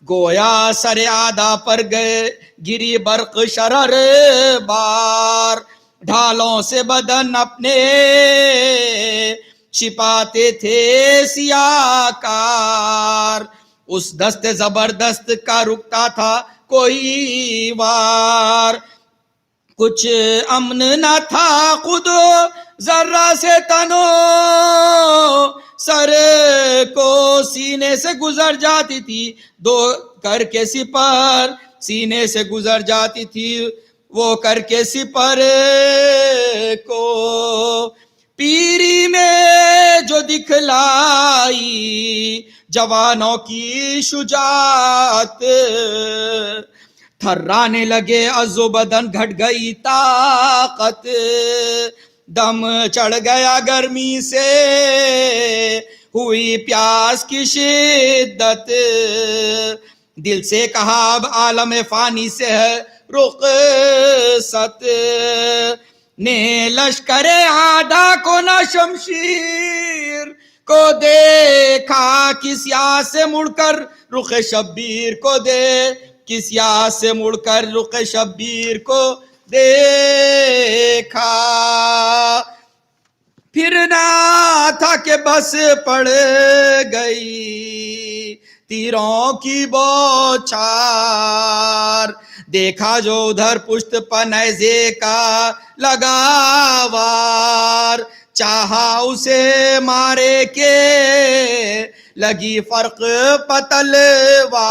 گویا سر آدھا پر گئے گری برق شرر بار، ڈھالوں سے بدن اپنے چھپاتے تھے سیاہ کار، اس دست زبردست کا رکتا تھا کوئی وار، کچھ امن نہ تھا خود ذرہ سے تنو، سر کو سینے سے گزر جاتی تھی دو کر کے سپر، سینے سے گزر جاتی تھی وہ کر کے سپر کو، پیری میں جو دکھلائی جوانوں کی شجاعت، تھرانے لگے عضو بدن گھٹ گئی طاقت، دم چڑھ گیا گرمی سے ہوئی پیاس کی شدت، دل سے کہا اب عالم فانی سے ہے رخصت، نے لشکر عادا کو نہ شمشیر کو دیکھا، کس یاد سے مڑ کر رخ شبیر کو دے، کس یاد سے مڑ کر رخ شبیر کو دیکھا، پھر نہ تھا کہ بس پڑ گئی تیروں کی بوچھار، دیکھا جو ادھر پشت پنیزے کا لگا وار، چاہا اسے مارے کے لگی فرق پتلوار،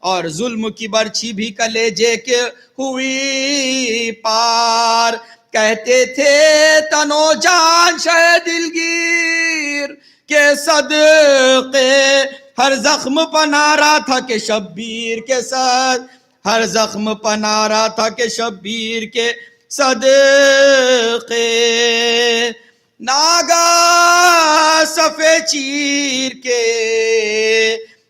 اور ظلم کی برچھی بھی کلیجے کے ہوئی پار، کہتے تھے تنو جان شہ دلگیر کے صدقے، ہر زخم پنارا تھا کہ شبیر کے ساتھ، ہر زخم پنارا تھا کہ شبیر کے صدقے، ناگا صفے چیر کے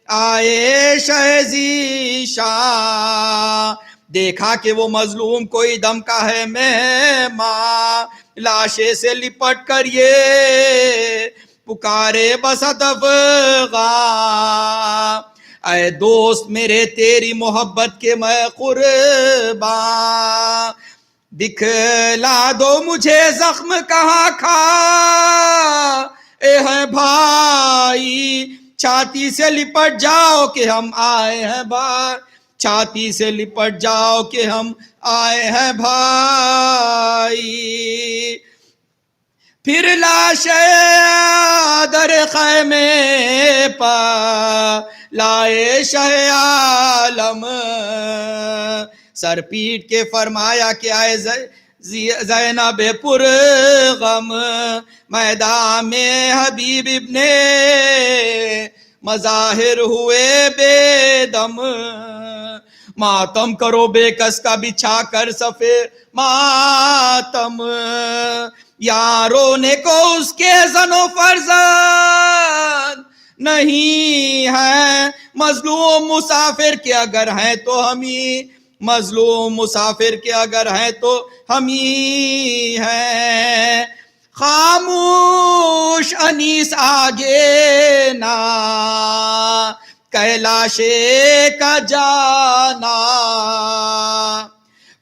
آئے شہزی شاہ، دیکھا کہ وہ مظلوم کوئی دم کا ہے مہماں، لاشے سے لپٹ کر یہ پکارے بسط افغاں، اے دوست میرے تیری محبت کے میں قرباں، دکھلا دو مجھے زخم کہاں کھا اے ہیں بھائی، چھاتی سے لپٹ جاؤ کہ ہم آئے ہیں بھائی، چھاتی سے لپٹ جاؤ کہ ہم آئے ہیں بھائی، پھر لاشیں در خیمے پا لائے شہ عالم، سر پیٹ کے فرمایا کہ آئے زینب پر غم، میدان میں حبیب ابن مظاہر ہوئے بے دم، ماتم کرو بے کس کا بچھا کر صفے ماتم، یا رونے کو اس کے زن و فرزند نہیں ہے، مظلوم مسافر کے اگر ہیں تو ہم ہی، مظلوم مسافر کے اگر ہیں تو ہم ہی ہیں، خاموش انیس آگے نا کیلاشے کا جانا،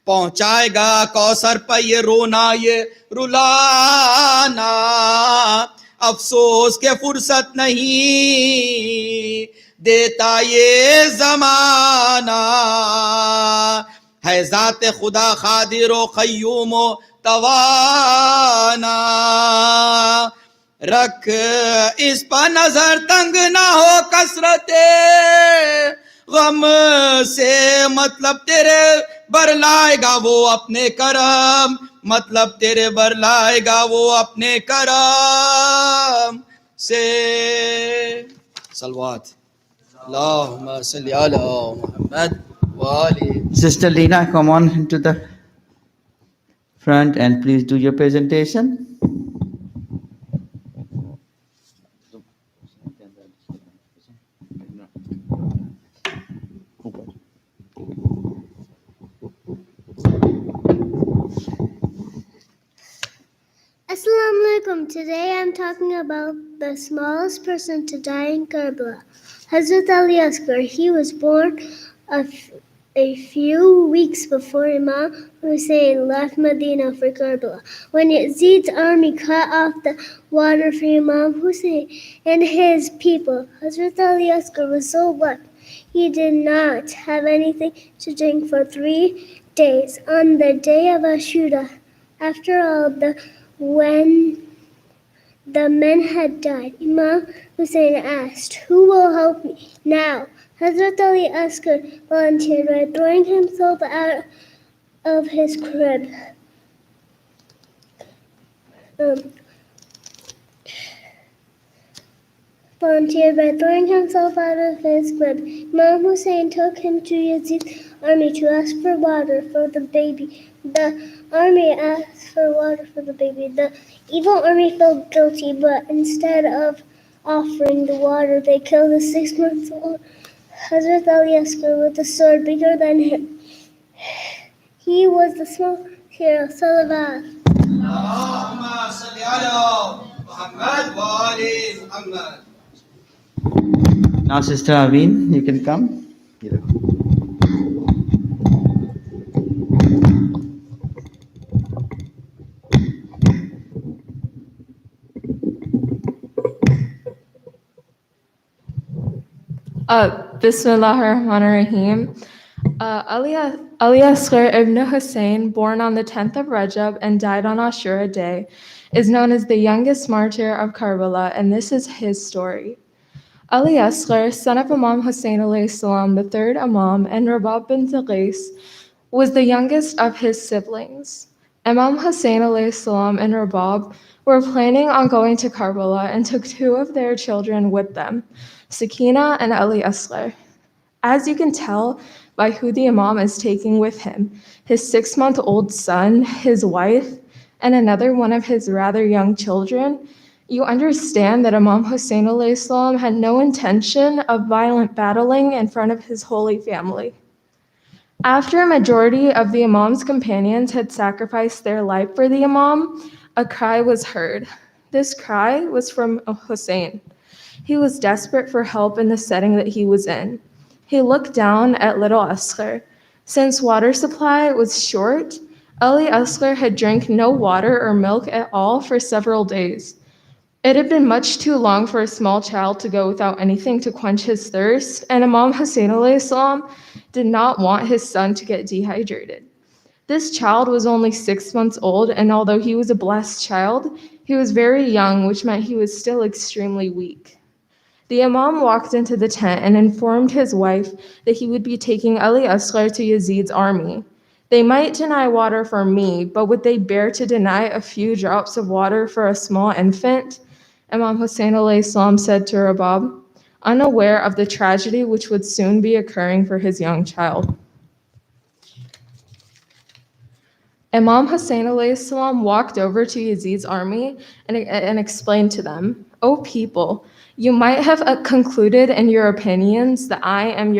پہنچائے گا کوثر پہ یہ رونا یہ رلانا، افسوس کے فرصت نہیں دیتا یہ زمانہ، ہے ذات خدا قادر و قیوم و توانا، رکھ اس پر نظر تنگ نہ ہو کثرت غم سے، مطلب تیرے برلائے گا وہ اپنے کرم، مطلب تیرے برلائے گا وہ اپنے کرم سے، صلوات اللہم صلی علی محمد وآلہ. Sister Lina, come on into the front and please do your presentation. Assalamu alaikum. Welcome. Today I'm talking about the smallest person to die in Karbala. Hazrat Ali Asghar. He was born a few weeks before Imam Hussein left Medina for Karbala. When Yazid's army cut off the water for Imam Hussein and his people, Hazrat Ali Asghar was so left. He did not have anything to drink for 3 days. On the day of Ashura, after all, when the men had died, Imam Hussein asked, "Who will help me now?" Hazrat Ali Asghar volunteered by throwing himself out of his crib. Imam Hussein took him to Yazid's army to ask for water for the baby. The army asked for water for the baby. The evil army felt guilty, but instead of offering the water, they killed the 6-month-old Hazrat Ali Asghar with a sword bigger than him. He was the small hero, Salawat. Allahumma salli ala Muhammad wa ali Muhammad. Now, Sister Aveen, you can come. Here. Bismillahirrahmanirrahim. Ali Asghar ibn Hussein, born on the 10th of Rajab and died on Ashura Day, is known as the youngest martyr of Karbala, and this is his story. Ali Asghar, son of Imam Hussein alayhi salam, the third Imam, and Rabab bint Qais, was the youngest of his siblings. Imam Hussein alayhi salam and Rabab were planning on going to Karbala and took 2 of their children with them, Sakina and Ali Asghar. As you can tell by who the Imam is taking with him, his 6-month-old son, his wife, and another one of his rather young children, you understand that Imam Hussein alayhi salam had no intention of violent battling in front of his holy family. After a majority of the Imam's companions had sacrificed their life for the Imam, a cry was heard. This cry was from Hussein. He was desperate for help in the setting that he was in. He looked down at little Asghar. Since water supply was short, Ali Asghar had drank no water or milk at all for several days. It had been much too long for a small child to go without anything to quench his thirst, and Imam Hussein alayhi salam did not want his son to get dehydrated. This child was only 6 months old, and although he was a blessed child, he was very young, which meant he was still extremely weak. The Imam walked into the tent and informed his wife that he would be taking Ali Asghar to Yazid's army. They might deny water for me, but would they bear to deny a few drops of water for a small infant? Imam Hussein alayhi salam said to Rabab, unaware of the tragedy which would soon be occurring for his young child. Imam Hussein alayhi salam walked over to Yazid's army and explained to them, "O people, you might have concluded in your opinions that I am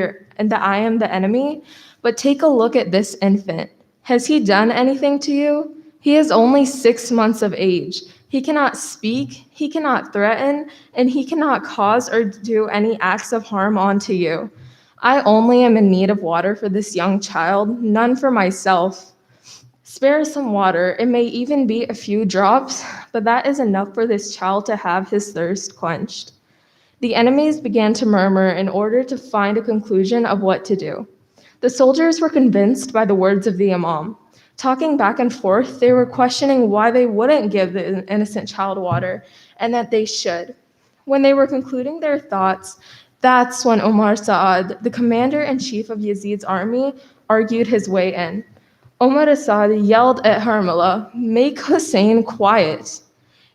the enemy, but take a look at this infant. Has he done anything to you? He is only 6 months of age. He cannot speak, he cannot threaten, and he cannot cause or do any acts of harm onto you. I only am in need of water for this young child, none for myself. Spare some water, it may even be a few drops, but that is enough for this child to have his thirst quenched." The enemies began to murmur in order to find a conclusion of what to do. The soldiers were convinced by the words of the Imam. Talking back and forth, they were questioning why they wouldn't give the innocent child water, and that they should. When they were concluding their thoughts, that's when Omar Saad, the commander-in-chief of Yazid's army, argued his way in. Omar Saad yelled at Harmala, "Make Hussein quiet."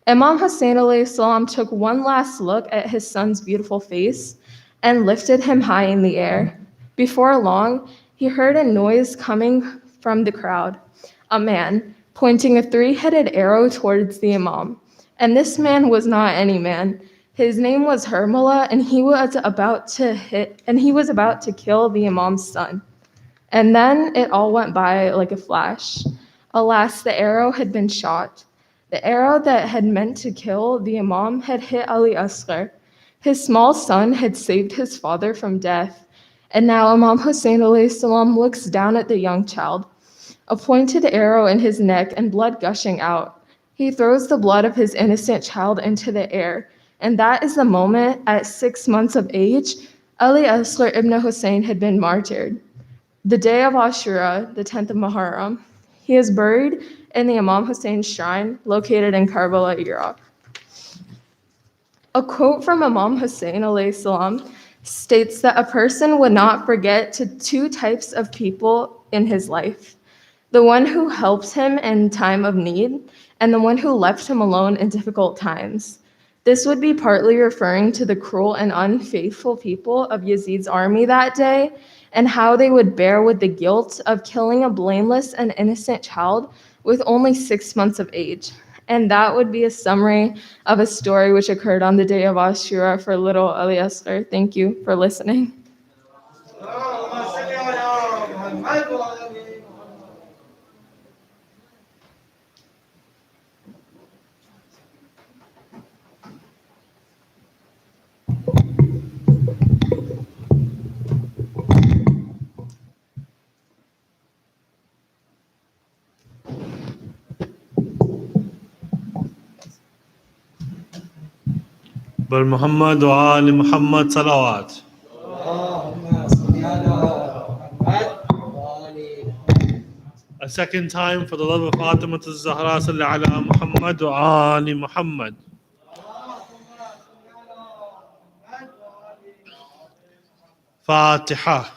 Imam Hussein alayhi salam took one last look at his son's beautiful face and lifted him high in the air. Before long, he heard a noise coming from the crowd, a man pointing a 3-headed arrow towards the Imam. And this man was not any man. His name was Harmala, and he was about to kill the Imam's son. And then it all went by like a flash. Alas, the arrow had been shot. The arrow that had meant to kill the Imam had hit Ali Asghar. His small son had saved his father from death, and now Imam Hussein alayhi salam looks down at the young child, a pointed arrow in his neck and blood gushing out. He throws the blood of his innocent child into the air, and that is the moment, at 6 months of age, Ali Asghar ibn Hussein had been martyred. The day of Ashura, the 10th of Muharram, he is buried in the Imam Hussein shrine located in Karbala, Iraq. A quote from Imam Hussein alayhi salam states that a person would not forget two types of people in his life: the one who helped him in time of need and the one who left him alone in difficult times. This would be partly referring to the cruel and unfaithful people of Yazid's army that day and how they would bear with the guilt of killing a blameless and innocent child with only 6 months of age. And that would be a summary of a story which occurred on the day of Ashura for little Ali Asghar. Thank you for listening. بر Muhammad wa Ali Muhammad salawat. A second time for the love of Fatima Az-Zahra, salli ala Muhammad wa Ali Muhammad. Fatiha.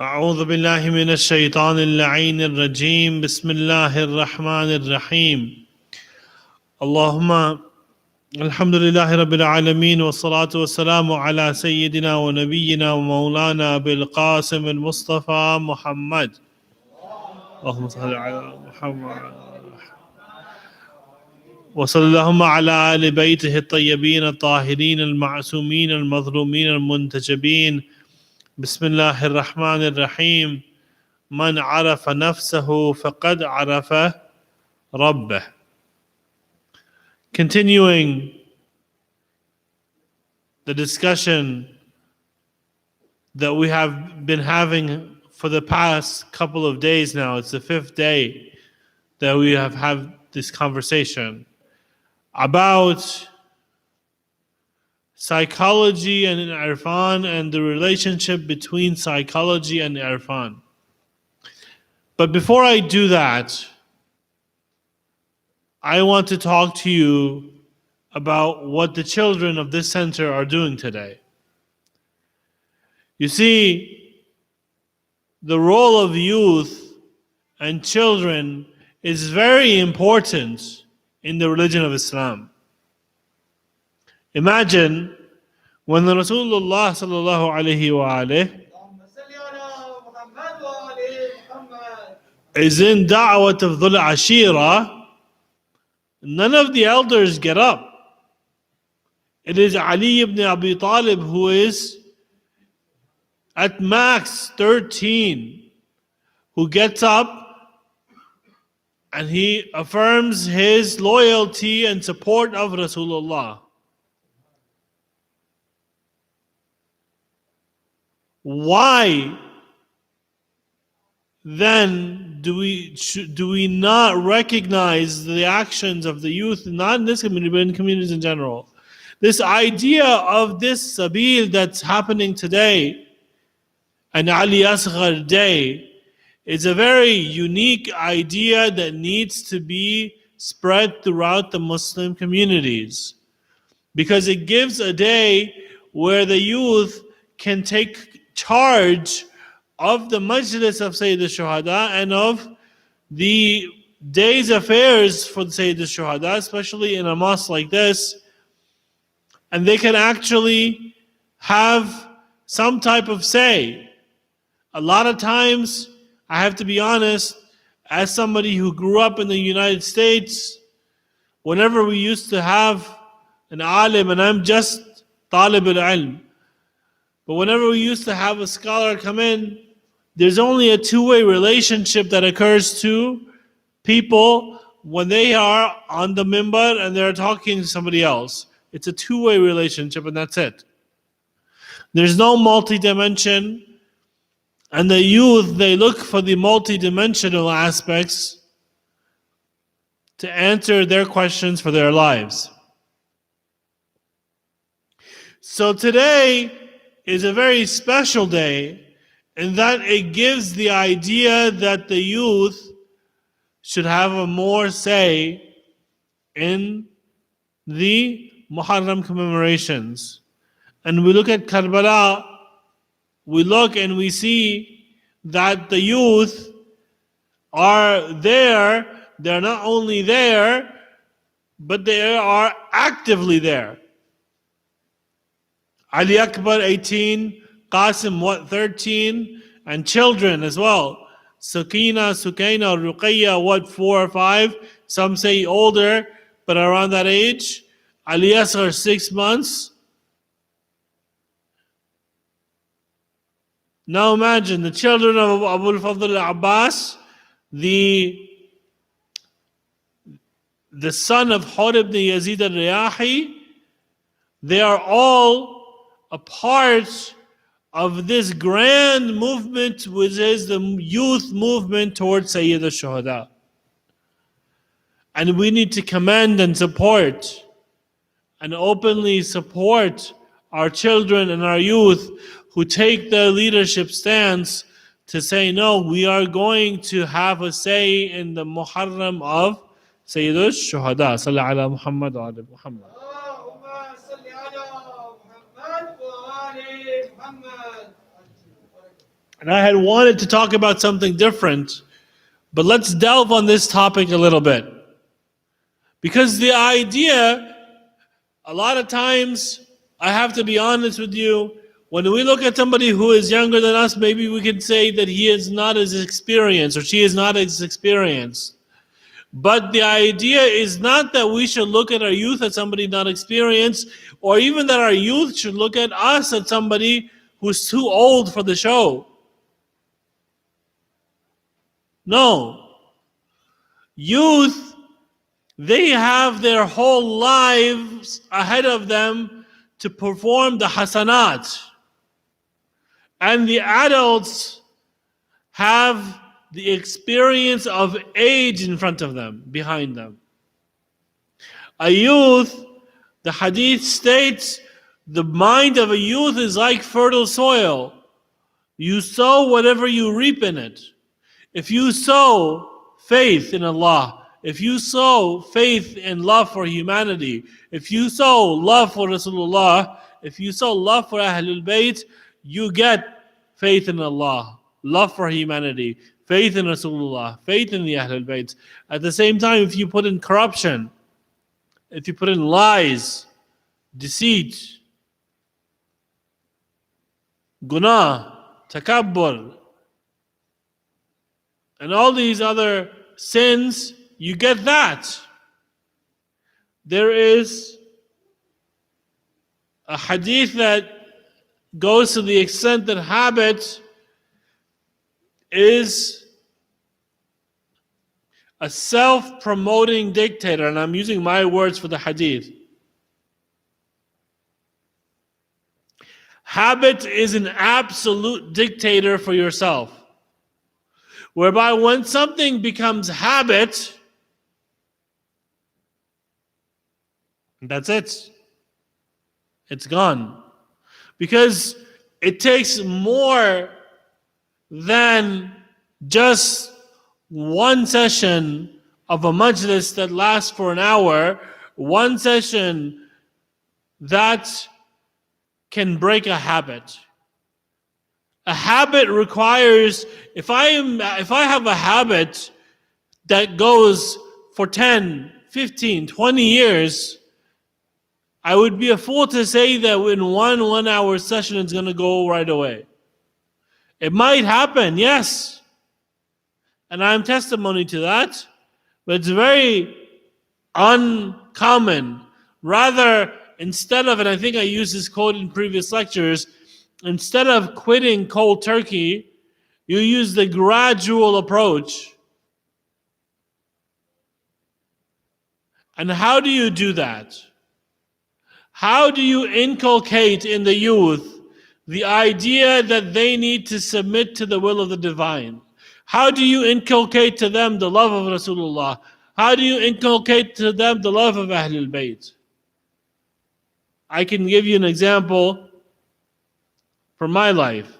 أعوذ بالله من الشيطان اللعين الرجيم بسم الله الرحمن الرحيم اللهم الحمد لله رب العالمين والصلاة والسلام على سيدنا ونبينا ومولانا بالقاسم المصطفى محمد اللهم صل على محمد وصلى اللهم على آل بيته الطيبين الطاهرين المعصومين المظلومين المنتجبين بسم الله الرحمن الرحيم من عرف نفسه فقد عرف ربه. Continuing the discussion that we have been having for the past couple of days now. It's the 5th day that we have had this conversation about psychology and irfan and the relationship between psychology and irfan. But before I do that, I want to talk to you about what the children of this center are doing today. You see, the role of youth and children is very important in the religion of Islam. Imagine when the Rasulullah sallallahu alayhi wa is in da'wat of Dhul Ashira, none of the elders get up. It is Ali ibn Abi Talib who is at max 13 who gets up and he affirms his loyalty and support of Rasulullah. Why then do we not recognize the actions of the youth, not in this community, but in communities in general? This idea of this sabil that's happening today, an Ali Asghar Day, is a very unique idea that needs to be spread throughout the Muslim communities, because it gives a day where the youth can take charge of the Majlis of Sayyid al-Shuhada and of the day's affairs for the Sayyid al-Shuhada, especially in a mosque like this, and they can actually have some type of say. A lot of times, I have to be honest, as somebody who grew up in the United States, whenever we used to have an alim, and I'm just talib al-ilm, but whenever we used to have a scholar come in, there's only a two-way relationship that occurs to people when they are on the mimbar and they're talking to somebody else. It's a two-way relationship, and that's it. There's no multi-dimension, and the youth, they look for the multi-dimensional aspects to answer their questions for their lives. So today is a very special day in that it gives the idea that the youth should have a more say in the Muharram commemorations. And we look at Karbala, we look and we see that the youth are there. They're not only there, but they are actively there. Ali Akbar 18, Qasim 13, and children as well. Sukaina, Ruqayya 4 or 5. Some say older, but around that age. Ali Asghar 6 months. Now imagine the children of Abu al-Fadl al-Abbas, the son of Hur ibn Yazid al-Riyahi, they are all a part of this grand movement, which is the youth movement towards Sayyid al-Shuhada. And we need to commend and support and openly support our children and our youth who take the leadership stance to say, no, we are going to have a say in the Muharram of Sayyid al-Shuhada. Sallallahu ala Muhammad wa ala Muhammad. And I had wanted to talk about something different, but let's delve on this topic a little bit. Because the idea, a lot of times, I have to be honest with you, when we look at somebody who is younger than us, maybe we can say that he is not as experienced or she is not as experienced. But the idea is not that we should look at our youth as somebody not experienced, or even that our youth should look at us as somebody who's too old for the show. No. Youth, they have their whole lives ahead of them to perform the hasanat. And the adults have the experience of age in front of them, behind them. A youth, the hadith states, the mind of a youth is like fertile soil. You sow whatever you reap in it. If you sow faith in Allah, if you sow faith and love for humanity, if you sow love for Rasulullah, if you sow love for Ahlul Bayt, you get faith in Allah, love for humanity, faith in Rasulullah, faith in the Ahlul Bayt. At the same time, if you put in corruption, if you put in lies, deceit, guna, takabbur, and all these other sins, you get that. There is a hadith that goes to the extent that habit is a self-promoting dictator, and I'm using my words for the hadith. Habit is an absolute dictator for yourself, whereby when something becomes habit, that's it. It's gone. Because it takes more than just one session of a majlis that lasts for an hour, one session that can break a habit. A habit requires, if I have a habit that goes for 10, 15, 20 years, I would be a fool to say that in one hour session it's going to go right away. It might happen, yes. And I'm testimony to that. But it's very uncommon. Rather, instead of, and I think I used this quote in previous lectures, instead of quitting cold turkey, you use the gradual approach. And how do you do that? How do you inculcate in the youth the idea that they need to submit to the will of the divine? How do you inculcate to them the love of Rasulullah? How do you inculcate to them the love of Ahlul Bayt? I can give you an example from my life.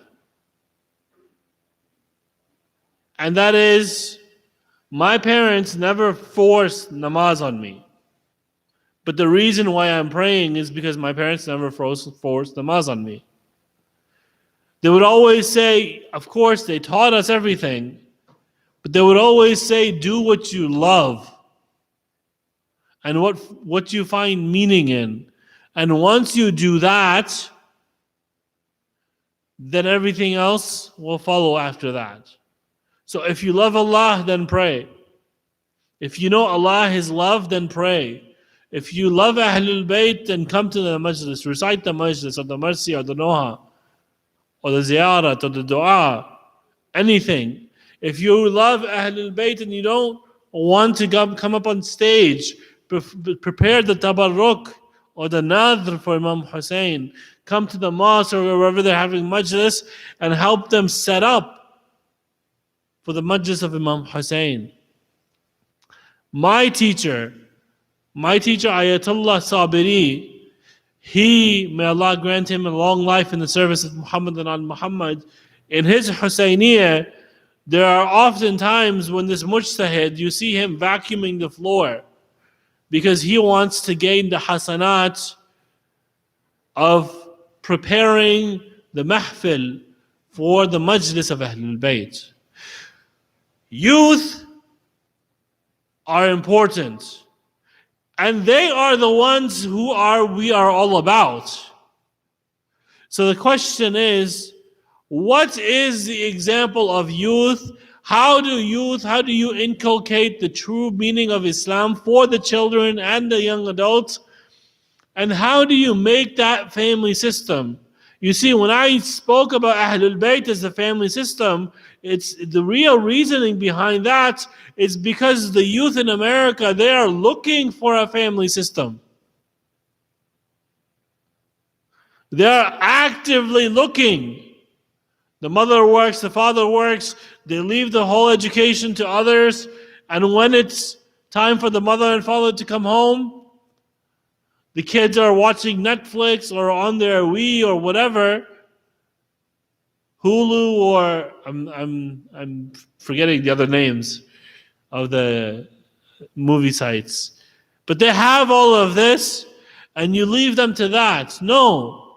And that is, my parents never forced namaz on me. But the reason why I'm praying is because my parents never forced namaz on me. They would always say, of course, they taught us everything, but they would always say, do what you love and what you find meaning in. And once you do that, then everything else will follow after that. So if you love Allah, then pray. If you know Allah is love, then pray. If you love Ahlul Bayt, then come to the Majlis, recite the Majlis or the Mercy or the Noha or the Ziyarat or the Dua, anything. If you love Ahlul Bayt and you don't want to come up on stage, prepare the Tabarruk or the Nadr for Imam Hussein. Come to the mosque or wherever they're having Majlis and help them set up for the Majlis of Imam Hussein. My teacher, Ayatollah Sabiri, may Allah grant him a long life in the service of Muhammad and al-Muhammad, in his Husayniyah, there are often times when this mujtahid, you see him vacuuming the floor because he wants to gain the hasanat of preparing the mahfil for the majlis of Ahlul Bayt. Youth are important, and they are the ones we are all about. So the question is, what is the example of youth? How do you inculcate the true meaning of Islam for the children and the young adults? And how do you make that family system? You see, when I spoke about Ahlul Bayt as the family system, it's the real reasoning behind that is because the youth in America, they are looking for a family system. They are actively looking. The mother works, the father works, they leave the whole education to others, and when it's time for the mother and father to come home, the kids are watching Netflix or on their Wii or whatever, Hulu, or I'm forgetting the other names of the movie sites. But they have all of this, and you leave them to that. No.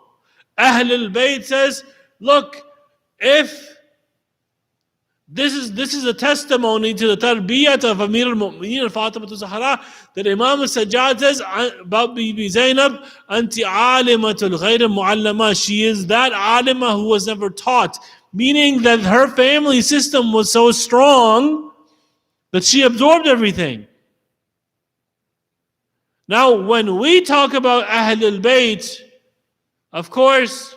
Ahlul Bayt says, look, if this is a testimony to the tarbiyat of Amir al-Mu'mineen al-Fatimah az-Zahra, that Imam al-Sajjad says about Bibi Zainab, Anti alimatul ghayr mu'allama, she is that alima who was never taught, meaning that her family system was so strong that she absorbed everything. Now, when we talk about Ahlul Bayt, of course,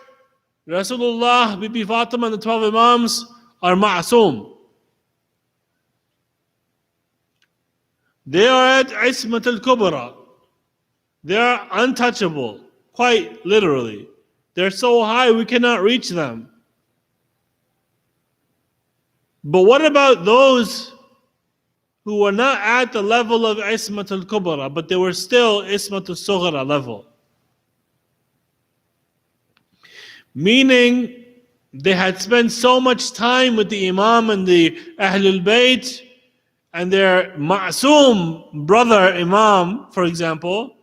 Rasulullah, Bibi Fatima, and the 12 Imams are ma'asum. They are at Ismat al-Kubra. They are untouchable, quite literally. They're so high we cannot reach them. But what about those who were not at the level of Ismat al-Kubra, but they were still Ismat al-Sughra level? Meaning, they had spent so much time with the Imam and the Ahlul Bayt and their Ma'soom brother Imam, for example,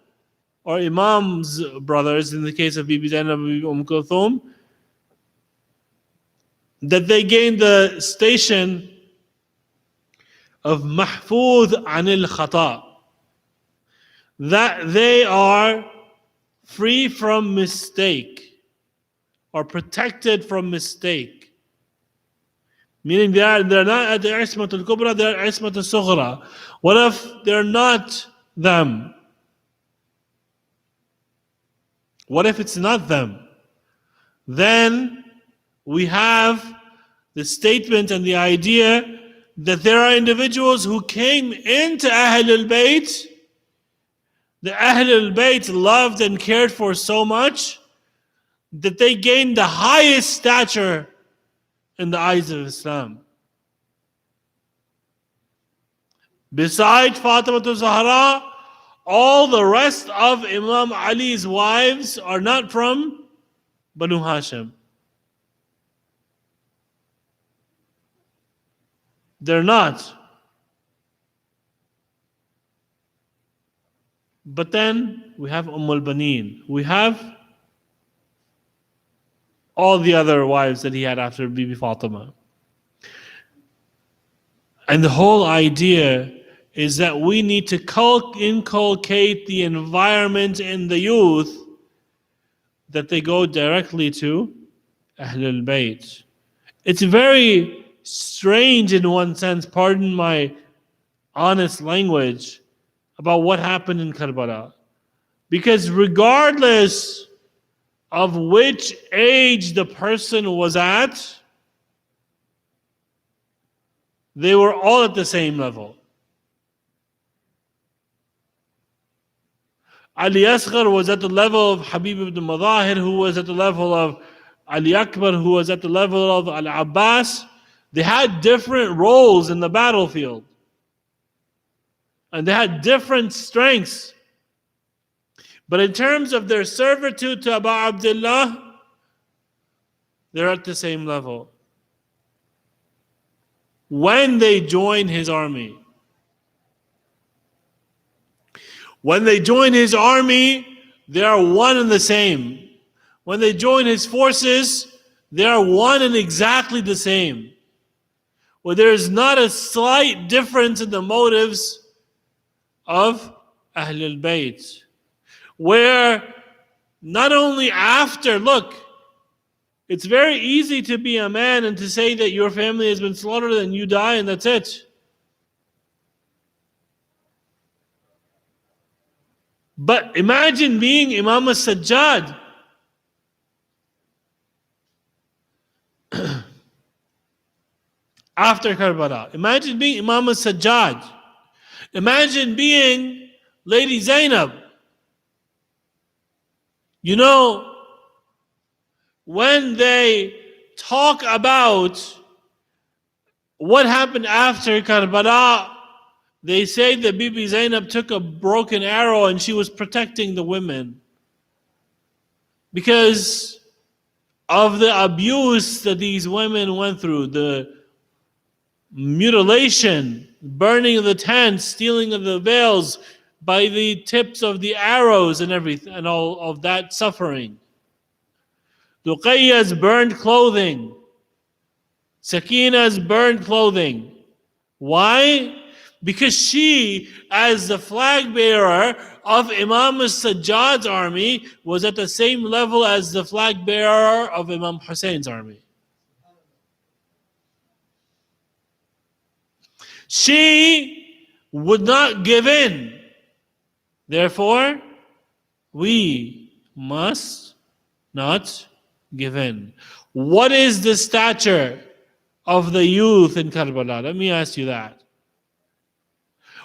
or Imam's brothers in the case of Bibi Zainab and Bibi Kulthum, that they gained the station of Mahfuz Anil Khata, that they are free from mistake, or protected from mistake. Meaning they're not at the Ismat al-Kubra, they're at Ismat al-Sughra. What if they're not them? What if it's not them? Then we have the statement and the idea that there are individuals who came into Ahlul Bayt, the Ahlul Bayt loved and cared for so much that they gained the highest stature in the eyes of Islam. Besides Fatima Az-Zahra, all the rest of Imam Ali's wives are not from Banu Hashim. They're not. But then we have al-Baneen. We have all the other wives that he had after Bibi Fatima. And the whole idea is that we need to inculcate the environment in the youth that they go directly to Ahlul Bayt. It's very strange in one sense, pardon my honest language, about what happened in Karbala. Because regardless of which age the person was at, they were all at the same level. Ali Asghar was at the level of Habib ibn Madahir, who was at the level of Ali Akbar, who was at the level of Al Abbas. They had different roles in the battlefield. And they had different strengths. But in terms of their servitude to Abu Abdullah, they're at the same level. When they join his army, they are one and the same. When they join his forces, they are one and exactly the same. Where there is not a slight difference in the motives of Ahlul Bayt. Where not only after, look, it's very easy to be a man and to say that your family has been slaughtered and you die and that's it. But imagine being Imam al-Sajjad. After Karbala. Imagine being Imam al-Sajjad. Imagine being Lady Zainab. You know, when they talk about what happened after Karbala, they say that Bibi Zainab took a broken arrow and she was protecting the women because of the abuse that these women went through, the mutilation, burning of the tents, stealing of the veils by the tips of the arrows and everything, and all of that suffering. Luqayya's burned clothing, Sakina's burned clothing. Why? Because she, as the flag bearer of Imam al-Sajjad's army, was at the same level as the flag bearer of Imam Hussein's army. She would not give in. Therefore, we must not give in. What is the stature of the youth in Karbala? Let me ask you that.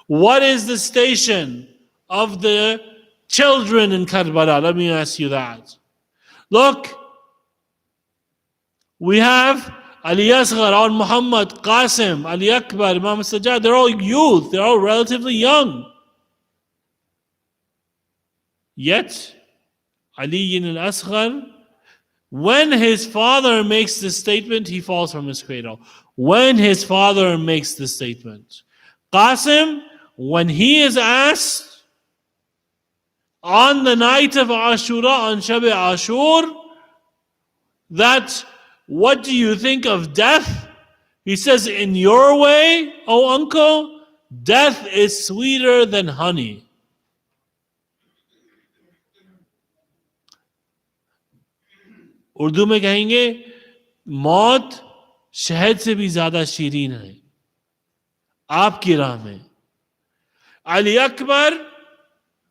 What is the station of the children in Karbala? Let me ask you that. Look, we have Ali Asghar, Al Muhammad, Qasim, Ali Akbar, Imam al-Sajjad. They're all youth. They're all relatively young. Yet, Ali al-Asghar, when his father makes this statement, he falls from his cradle. When his father makes this statement. Qasim, when he is asked on the night of Ashura, on Shab Ashur, that what do you think of death? He says, in your way, oh uncle, death is sweeter than honey. Urdu में कहेंगे मौत शहद से भी ज्यादा शीरीन है आपकी राह में. Ali Akbar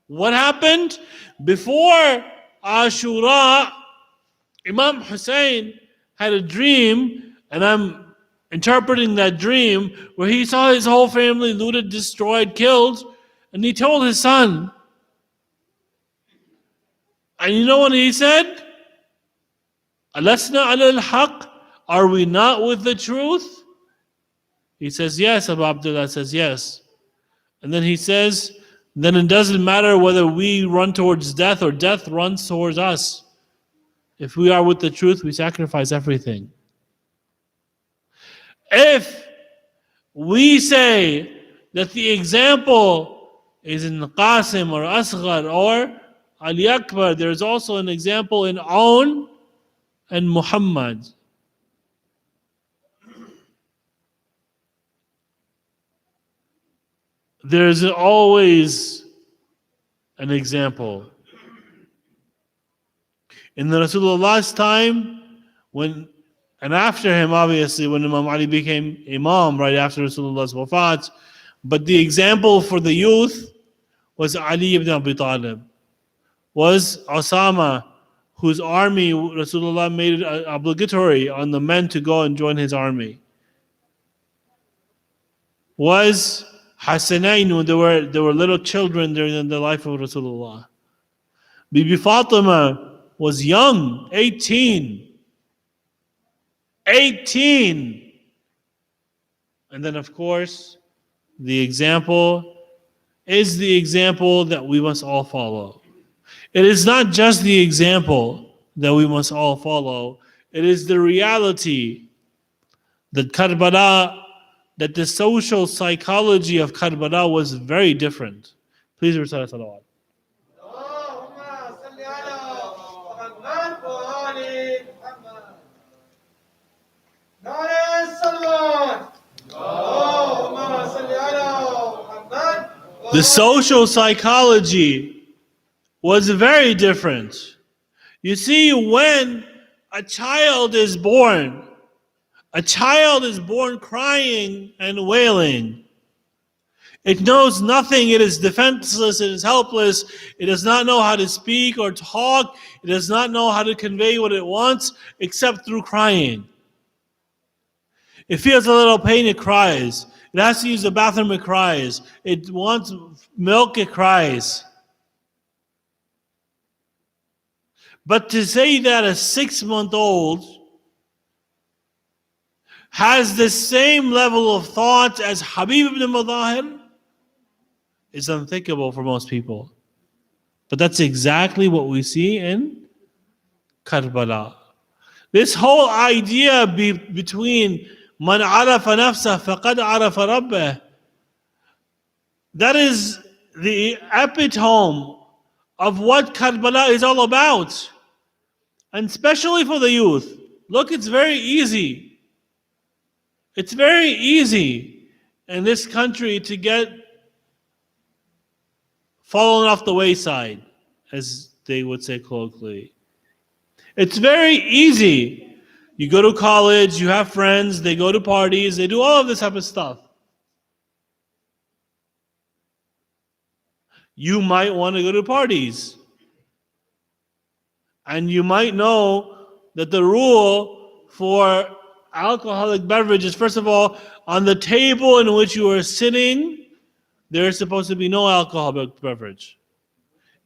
What happened? Before Ashura, Imam Hussein had a dream, and I'm interpreting that dream, where he saw his whole family looted, destroyed, killed, and he told his son. And you know what he said? Alasna ala al-haq? Are we not with the truth? He says yes. Abu Abdullah says yes. And then he says, then it doesn't matter whether we run towards death or death runs towards us. If we are with the truth, we sacrifice everything. If we say that the example is in Qasim or Asghar or Ali Akbar, there's also an example in Aun and Muhammad. There's always an example. In the Rasulullah's time, and after him, obviously, when Imam Ali became Imam, right after Rasulullah's wafat, but the example for the youth was Ali ibn Abi Talib, was Osama, whose army Rasulullah made it obligatory on the men to go and join his army. Was Hasanain, when there were little children during the life of Rasulullah. Bibi Fatima was young, 18. 18! And then, of course, the example is the example that we must all follow. It is not just the example that we must all follow. It is the reality that Karbala, that the social psychology of Karbala was very different. Please recite salawat. The social psychology was very different. You see, when a child is born crying and wailing. It knows nothing. It is defenseless. It is helpless. It does not know how to speak or talk. It does not know how to convey what it wants except through crying. It feels a little pain, it cries. It has to use the bathroom, it cries. It wants milk, it cries. But to say that a 6-month-old has the same level of thought as Habib ibn Madahir is unthinkable for most people. But that's exactly what we see in Karbala. This whole idea between Man arafa nafsah faqad arafa rabbah, that is the epitome of what Karbala is all about. And especially for the youth. Look, it's very easy. It's very easy in this country to get fallen off the wayside, as they would say colloquially. It's very easy. You go to college, you have friends, they go to parties, they do all of this type of stuff. You might want to go to parties. And you might know that the rule for alcoholic beverages, first of all, on the table in which you are sitting, there is supposed to be no alcoholic beverage.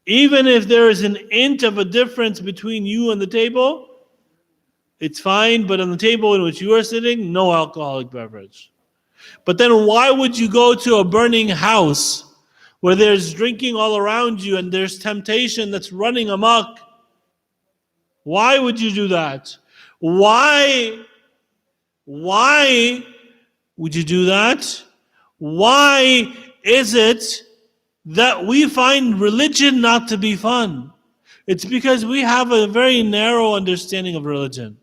Even if there is an inch of a difference between you and the table, it's fine, but on the table in which you are sitting, no alcoholic beverage. But then why would you go to a burning house where there's drinking all around you and there's temptation that's running amok? Why would you do that? Why would you do that? Why is it that we find religion not to be fun? It's because we have a very narrow understanding of religion.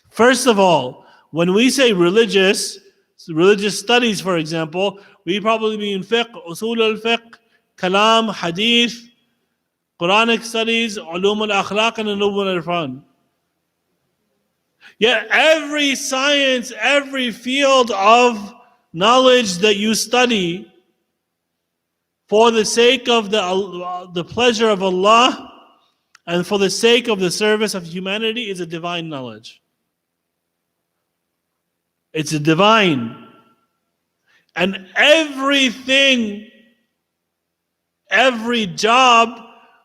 First of all, when we say religious studies, for example, we probably mean fiqh, usul al-fiqh, kalam, hadith, Quranic studies, ulum al-akhlaq, and ulum al-irfan. Yet every science, every field of knowledge that you study for the sake of the pleasure of Allah and for the sake of the service of humanity is a divine knowledge. It's a divine. And everything, every job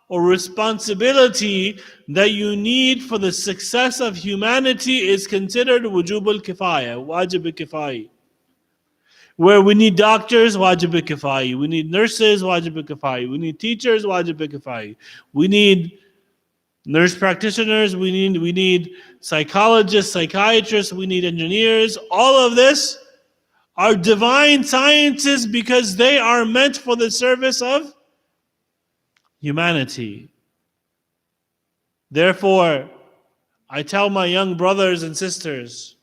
or responsibility that you need for the success of humanity is considered wujub al-kifaya, wajib al-kifaya. Where we need doctors, wajib al-kifaya. We need nurses, wajib al-kifaya. We need teachers, wajib al-kifaya. We need nurse practitioners, we need psychologists, psychiatrists, we need engineers. All of this are divine sciences because they are meant for the service of humanity. Therefore, I tell my young brothers and sisters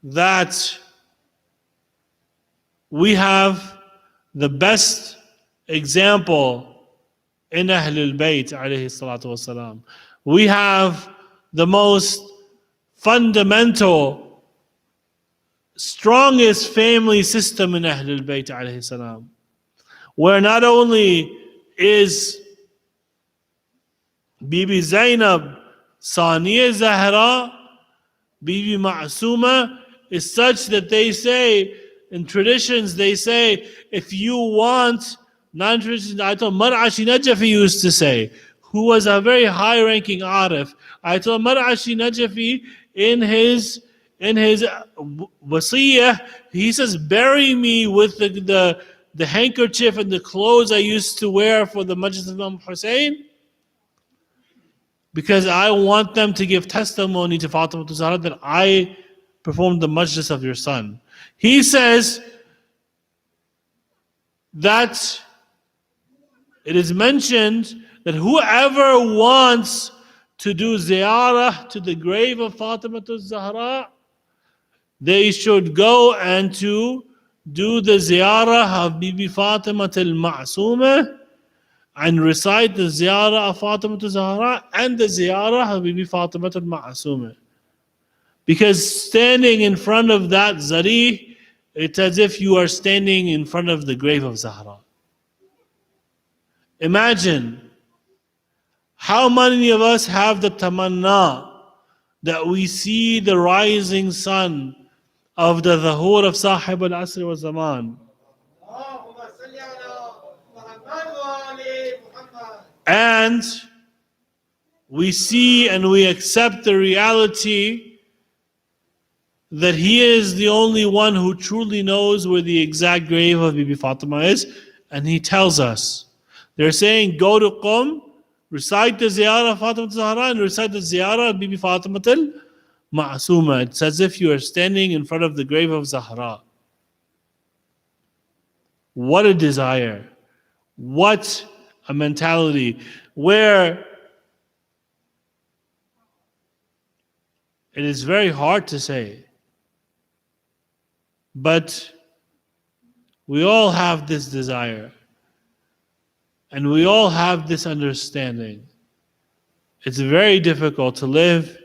that we have the best example in Ahlul Bayt alayhi salatu wasalam. We have the most fundamental, strongest family system in Ahlul Bayt alayhi salam, where not only is Bibi Zainab, Saniya Zahra, Bibi Ma'asuma is such that they say, in traditions they say, if you want, non-traditional, Mar'ashi Najafi used to say, who was a very high-ranking Arif. Ayatollah Mar'ashi Najafi in his wasiyah, he says, bury me with the handkerchief and the clothes I used to wear for the Majlis of Imam Hussein, because I want them to give testimony to Fatima Az-Zahra that I performed the Majlis of your son. He says that it is mentioned that whoever wants to do ziyarah to the grave of Fatima Az-Zahra, they should go and to do the ziyarah of Bibi Fatima al-Ma'suma and recite the ziyarah of Fatima Az-Zahra and the ziyarah of Bibi Fatima al-Ma'suma. Because standing in front of that zari, it's as if you are standing in front of the grave of Zahra. Imagine how many of us have the tamanna that we see the rising sun of the Dhuhur of Sahib al-Asr wa Zaman. And we see and we accept the reality that he is the only one who truly knows where the exact grave of Bibi Fatima is, and he tells us. They're saying, go to Qum, recite the ziyarah of Fatima Zahra and recite the ziyarah of Bibi Fatima al-Ma'suma. It's as if you are standing in front of the grave of Zahra. What a desire. What a mentality. Where it is very hard to say. But we all have this desire. And we all have this understanding. It's very difficult to live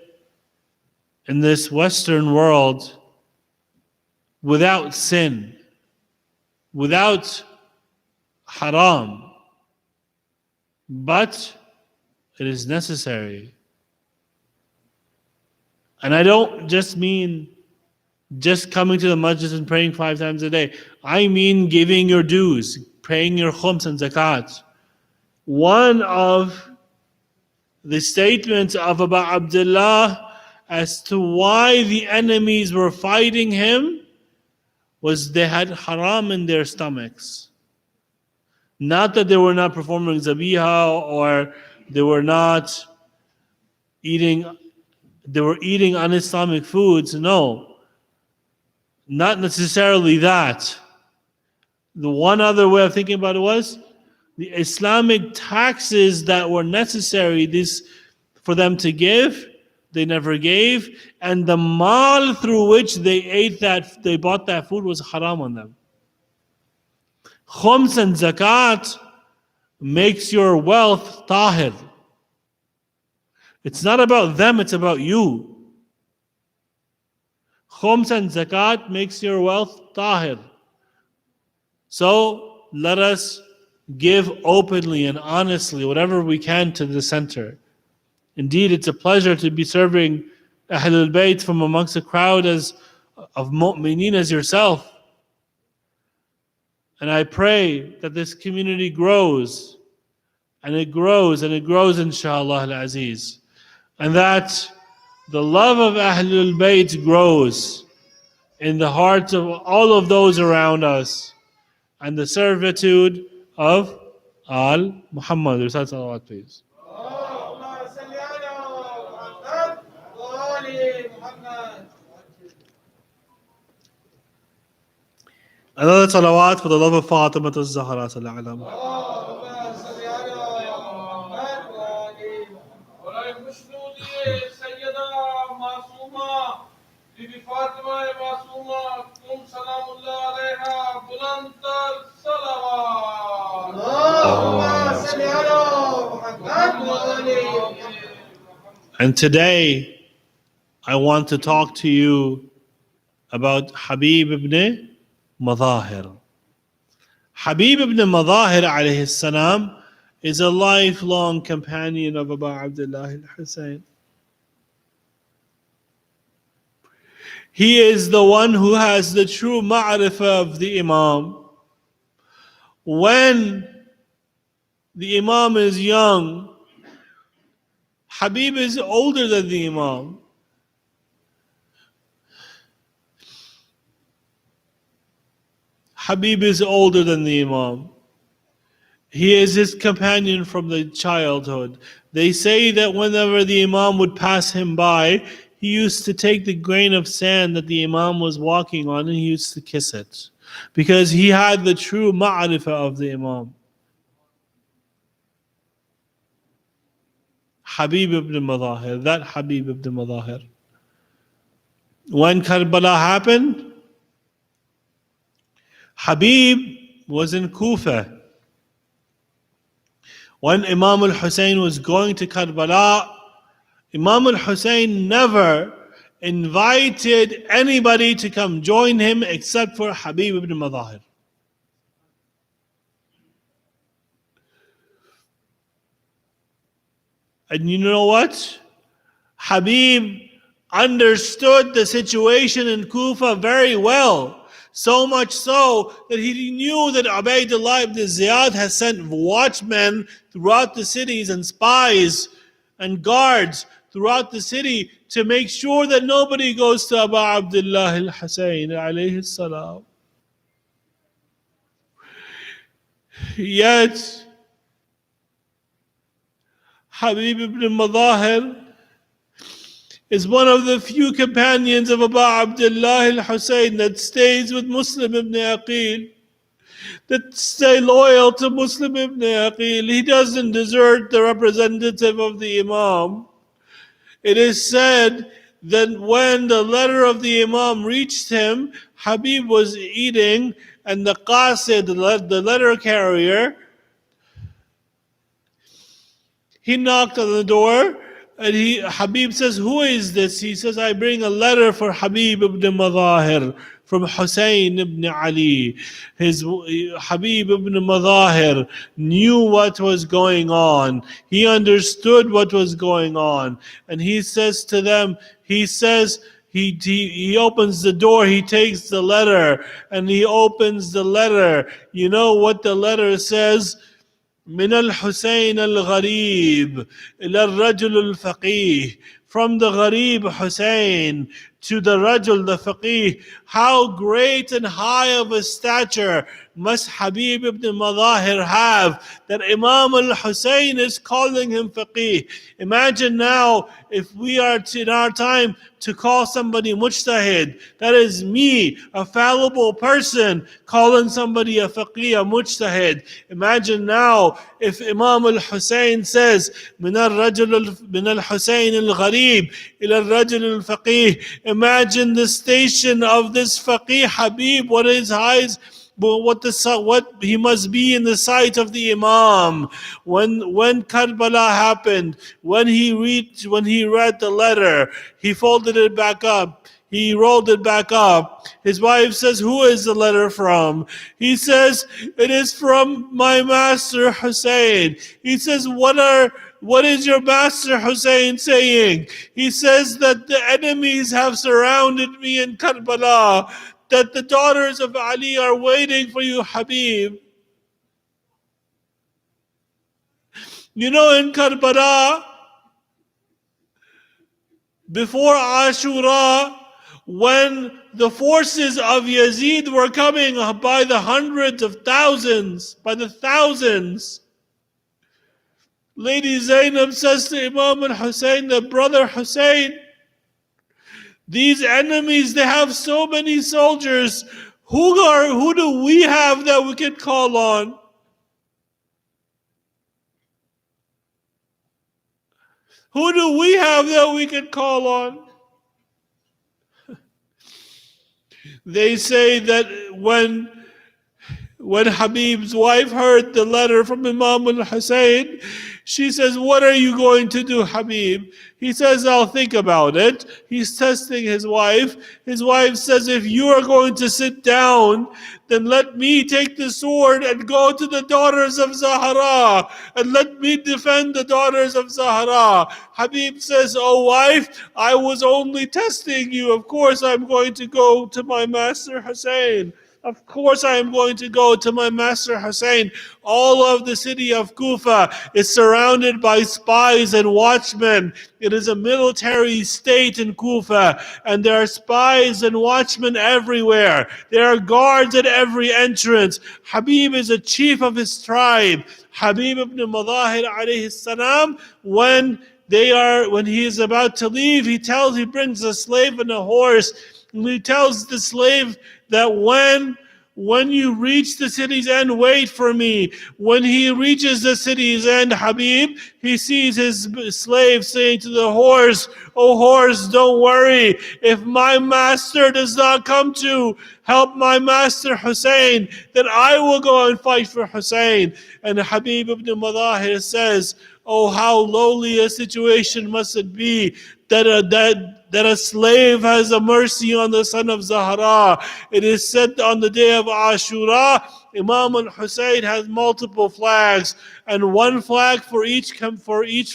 in this Western world without sin, without haram. But it is necessary. And I don't just mean just coming to the masjid and praying 5 times a day. I mean giving your dues, paying your khums and zakat. One of the statements of Abu Abdullah as to why the enemies were fighting him was they had haram in their stomachs. Not that they were not performing zabiha or they were eating un-Islamic foods. No. Not necessarily that. The one other way of thinking about it was the Islamic taxes that were necessary for them to give, they never gave, and the mal through which they bought that food was haram on them. Khums and zakat makes your wealth tahir. It's not about them, it's about you. Khums and zakat makes your wealth tahir. So, let us give openly and honestly whatever we can to the center. Indeed, it's a pleasure to be serving Ahlul Bayt from amongst a crowd of mu'mineen as yourself. And I pray that this community grows, and it grows, and it grows, inshallah al-aziz. And that the love of Ahlul Bayt grows in the hearts of all of those around us, and the servitude of Al Muhammad. Recite salawat, please. Another salawat for the love of Fatima Az-Zahra sallallahu And today, I want to talk to you about Habib ibn Madahir. Habib ibn Madahir alayhi salam is a lifelong companion of Abu Abdullah al-Hussein. He is the one who has the true ma'rifah of the Imam. When the Imam is young, Habib is older than the Imam. Habib is older than the Imam. He is his companion from the childhood. They say that whenever the Imam would pass him by, he used to take the grain of sand that the Imam was walking on and he used to kiss it. Because he had the true ma'rifah of the Imam. Habib ibn Madahir, that Habib ibn Madahir. When Karbala happened, Habib was in Kufa. When Imam al-Hussein was going to Karbala, Imam al-Hussein never invited anybody to come join him except for Habib ibn Madahir. And you know what? Habib understood the situation in Kufa very well. So much so that he knew that Ubaydullah ibn Ziyad has sent watchmen throughout the cities and spies and guards throughout the city to make sure that nobody goes to Abu Abdullah al-Hussein alayhi salam. Yet, Habib ibn Madahir is one of the few companions of Abu Abdullah al-Hussein that stays with Muslim ibn Aqil, that stay loyal to Muslim ibn Aqil. He doesn't desert the representative of the Imam. It is said that when the letter of the Imam reached him, Habib was eating, and the qasid, the letter carrier, he knocked on the door, and Habib says, "Who is this?" He says, "I bring a letter for Habib ibn Madahir from Hussein ibn Ali." Habib ibn Madahir knew what was going on. He understood what was going on. And he says to them, he opens the door, he takes the letter, and he opens the letter. You know what the letter says? من الحسين الغريب إلى الرجل الفقيه. From the Gharib Hussein to the Rajul, the Faqih. How great and high of a stature must Habib ibn Madahir have that Imam al-Hussein is calling him Faqih. Imagine now if we are in our time to call somebody Mujtahid. That is me, a fallible person, calling somebody a Faqih, a Mujtahid. Imagine now if Imam al-Hussein says, من الحسين الغريب إلى الرجل الفقيه. Imagine the station of this Faqih Habib, what he must be in the sight of the Imam. When Karbala happened, when he read the letter, he folded it back up. He rolled it back up. His wife says, "Who is the letter from?" He says, "It is from my master Hussein." He says, what is your master Hussein saying? He says that the enemies have surrounded me in Karbala, that the daughters of Ali are waiting for you, Habib. You know, in Karbala, before Ashura, when the forces of Yazid were coming by the hundreds of thousands, by the thousands, Lady Zainab says to Imam al-Hussein, the brother Hussein, these enemies, they have so many soldiers. Who do we have that we can call on? Who do we have that we can call on? They say that when Habib's wife heard the letter from Imam al-Hussein, she says, "What are you going to do, Habib?" He says, "I'll think about it." He's testing his wife. His wife says, "If you are going to sit down, then let me take the sword and go to the daughters of Zahra, and let me defend the daughters of Zahra." Habib says, "Oh wife, I was only testing you. Of course I'm going to go to my master Hussein. Of course I am going to go to my master Hussein." All of the city of Kufa is surrounded by spies and watchmen. It is a military state in Kufa, and there are spies and watchmen everywhere. There are guards at every entrance. Habib is a chief of his tribe. Habib ibn Madahir alayhi salam, when he is about to leave, he brings a slave and a horse, and he tells the slave that when you reach the city's end, wait for me. When he reaches the city's end, Habib, he sees his slave saying to the horse, "Oh horse, don't worry. If my master does not come to help my master Hussein, then I will go and fight for Hussein." And Habib ibn Madahir says, "Oh, how lowly a situation must it be that a slave has a mercy on the son of Zahra." It is said on the day of Ashura, Imam al-Hussein has multiple flags, and one flag for each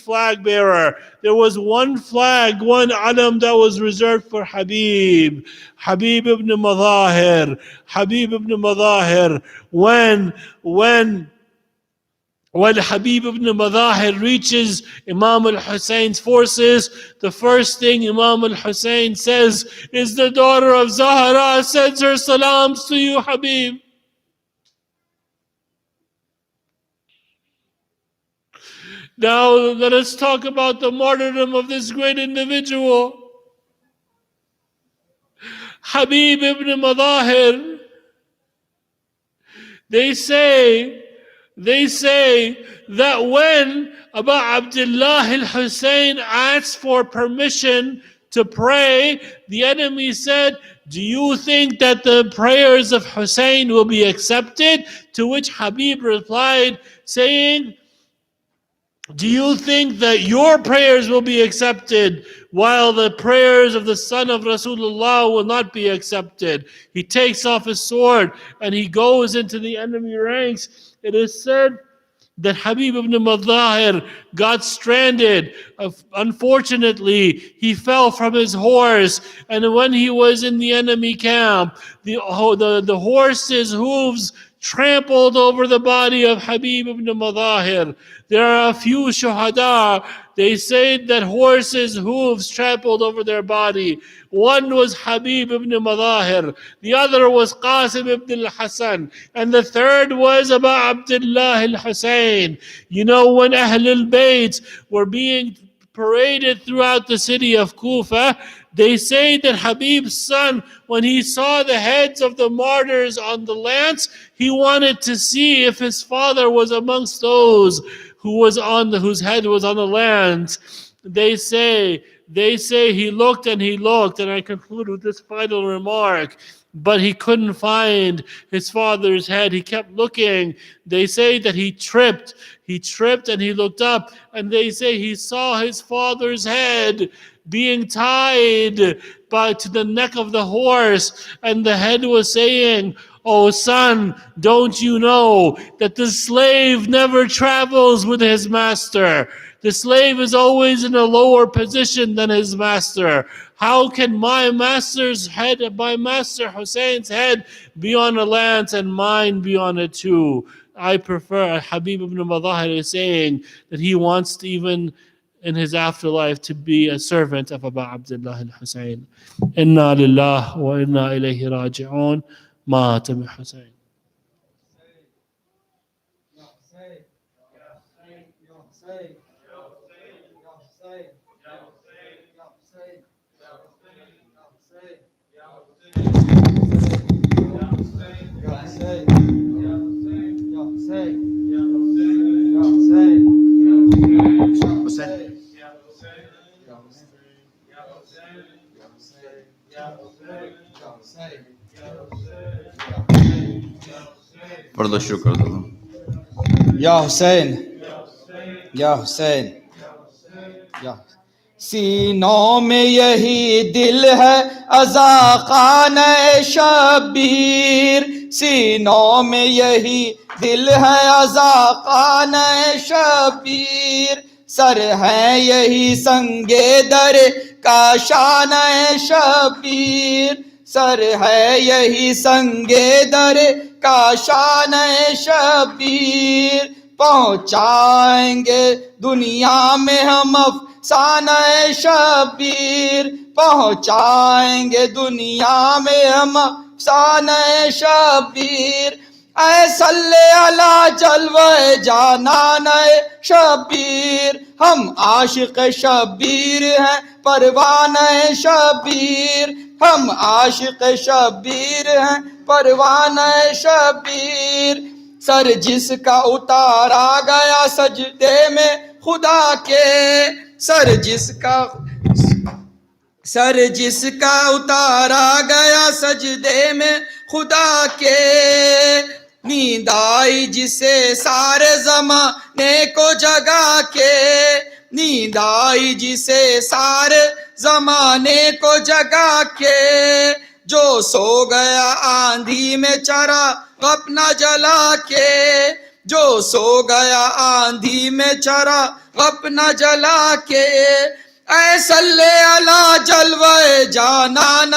flag bearer. There was one flag, one alam that was reserved for Habib ibn Madahir. Habib ibn Madahir, when Habib ibn Madahir reaches Imam al-Hussein's forces, the first thing Imam al-Hussein says is, "The daughter of Zahra sends her salams to you, Habib." Now let us talk about the martyrdom of this great individual. Habib ibn Madahir, they say that when Abu Abdullah al-Hussein asked for permission to pray, the enemy said, "Do you think that the prayers of Hussein will be accepted?" To which Habib replied, saying, "Do you think that your prayers will be accepted while the prayers of the son of Rasulullah will not be accepted?" He takes off his sword and he goes into the enemy ranks. It is said that Habib ibn Madahir got stranded. Unfortunately, he fell from his horse, and when he was in the enemy camp, the horse's hooves trampled over the body of Habib ibn Madahir. There are a few shuhada. They say that horses' hooves trampled over their body. One was Habib ibn Madahir, the other was Qasim ibn al-Hasan, and the third was Abu Abdullah al-Hussein. You know, when Ahlul Bayt were being paraded throughout the city of Kufa, they say that Habib's son, when he saw the heads of the martyrs on the lance, he wanted to see if his father was amongst those whose head was on the lance. They say he looked, and I conclude with this final remark, but he couldn't find his father's head. He kept looking. They say that he tripped and he looked up, and they say he saw his father's head being tied to the neck of the horse, and the head was saying, "Oh son, don't you know that the slave never travels with his master? The slave is always in a lower position than his master. How can my master's head, my master Hussein's head, be on a lance and mine be on it too?" I prefer, Habib ibn Madahir is saying that he wants to, even in his afterlife, to be a servant of Abu Abdullah al-Hussein. Inna lillah wa inna ilayhi raji'un. Mata bi Hussein. پڑھ دو، شروع کر دو. یا حسین، یا حسین، یا سینوں میں یہی دل ہے ازا خانہ شبیر، سینوں میں یہی دل ہے ازا خانہ شبیر، سر ہے یہی سنگ در کا شانہ شبیر، سر ہے یہی سنگ در کا شانہ شبیر، پہنچائیں گے دنیا میں ہم افسانہ شبیر، پہنچائیں گے دنیا میں ہم افسانہ شبیر، اے صلی علی جلوہ جانان شبیر، ہم عاشق شبیر ہیں پروانہ شبیر، ہم عاشق شبیر ہیں پروانہ شبیر، سر جس کا اتارا گیا سجدے میں خدا کے، سر جس کا اتارا گیا سجدے میں خدا کے، نیند آئی جسے سارے زمانے کو جگا کے، نیند آئی جسے سارے زمانے کو جگا کے، جو سو گیا آندھی میں چراغ اپنا جلا کے، جو سو گیا آندھی میں چراغ اپنا جلا کے، اے صلی علی جلوہ جانان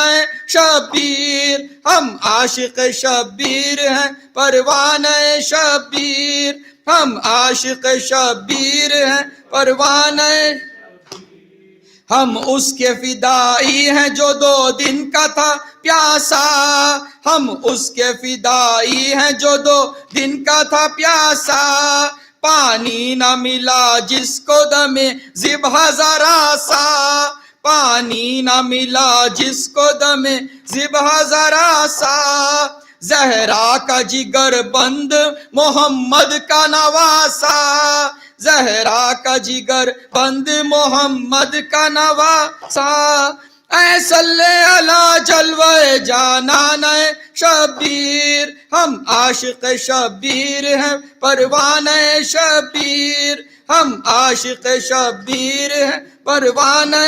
شبیر، ہم عاشق شبیر ہیں پروانہ شبیر، ہم عاشق شبیر ہیں پروانہ، ہم اس کے فدائی ہیں جو 2 دن کا تھا پیاسا، ہم اس کے فدائی ہیں جو 2 دن کا تھا پیاسا، پانی نہ ملا جس کو دم ذبح ذرا سا، پانی نہ ملا جس کو دم ذبح ذرا سا، زہرا کا جگر بند محمد کا نواسا، زہرا کا جگر بند محمد کا نواسا، اے صلی علی جلوہ جانان شبیر، ہم عاشق شبیر ہیں پروانہ شبیر، ہم عاشق شبیر ہیں پروانہ،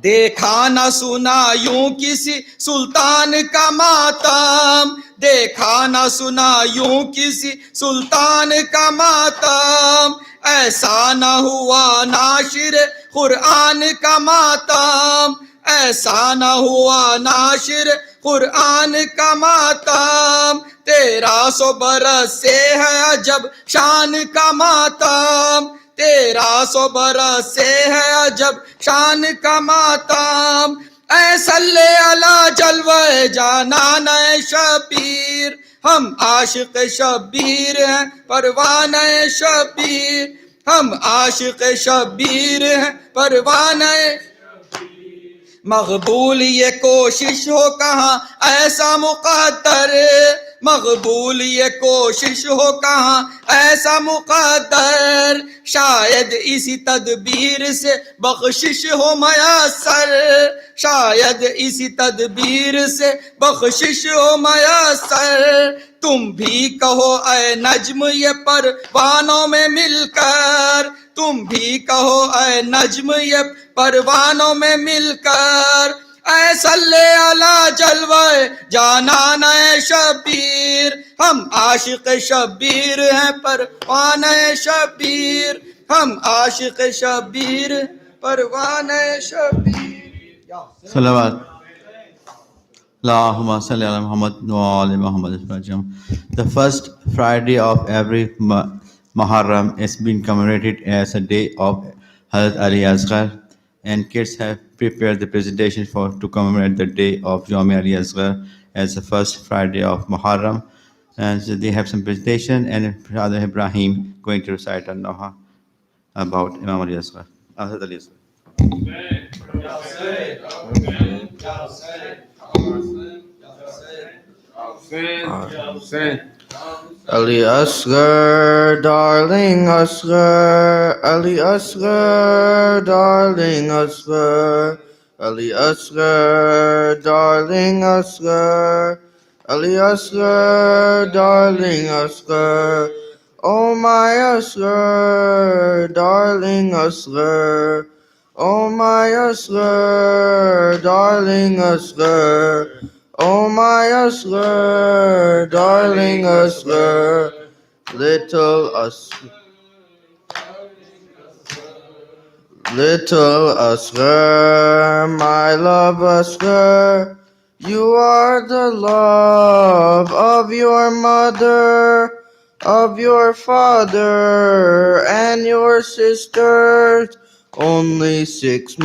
دیکھا نہ سنا یوں کسی سلطان کا ماتم، دیکھا نہ سنا یوں کسی سلطان کا ماتم، ایسا نہ ہوا ناشر قرآن کا ماتم، ایسا نہ ہوا ناشر قرآن کا ماتم، 1300 برس سے ہے عجب شان کا ماتم، 1300 برس سے ہے عجب شان کا ماتم، اے صلی علی جلوہ جانان شبیر، ہم عاشق شبیر ہیں پروانہ شبیر، ہم عاشق شبیر ہیں پروانہ، مقبول یہ کوشش ہو کہاں ایسا مقدر، مقبول یہ کوشش ہو کہاں ایسا مقدر، شاید اسی تدبیر سے بخشش ہو میسر، شاید اسی تدبیر سے بخشش ہو میسر، تم بھی کہو اے نجم یہ پروانوں میں مل کر، تم بھی کہو اے نجم یہ परवानों में मिलकर ऐ सल्ले अला जलवे जानान ऐ शबीर हम आशिक शबीर हैं परवाने शबीर हम आशिक शबीर परवाने Shabir Salawat. Allahumma salli ala Muhammad wa ali Muhammad. The first Friday of every Muharram is being commemorated as a day of Hazrat Ali Asghar, and kids have prepared the presentation to commemorate the day of Yawm Ali Asghar as the first Friday of Muharram. And so they have some presentation, and Brother Ibrahim going to recite an Noha about Imam Ali Asghar. Hazrat Ali Asghar. Ali Asghar, darling Asghar, Ali Asghar, darling Asghar, Ali Asghar, darling Asghar, Ali Asghar, darling Asghar, oh my Asghar, darling Asghar, oh my Asghar, darling Asghar, oh my Asghar, darling Asghar, little Asghar, little Asghar, my love Asghar, you are the love of your mother, of your father, and your sisters. Only 6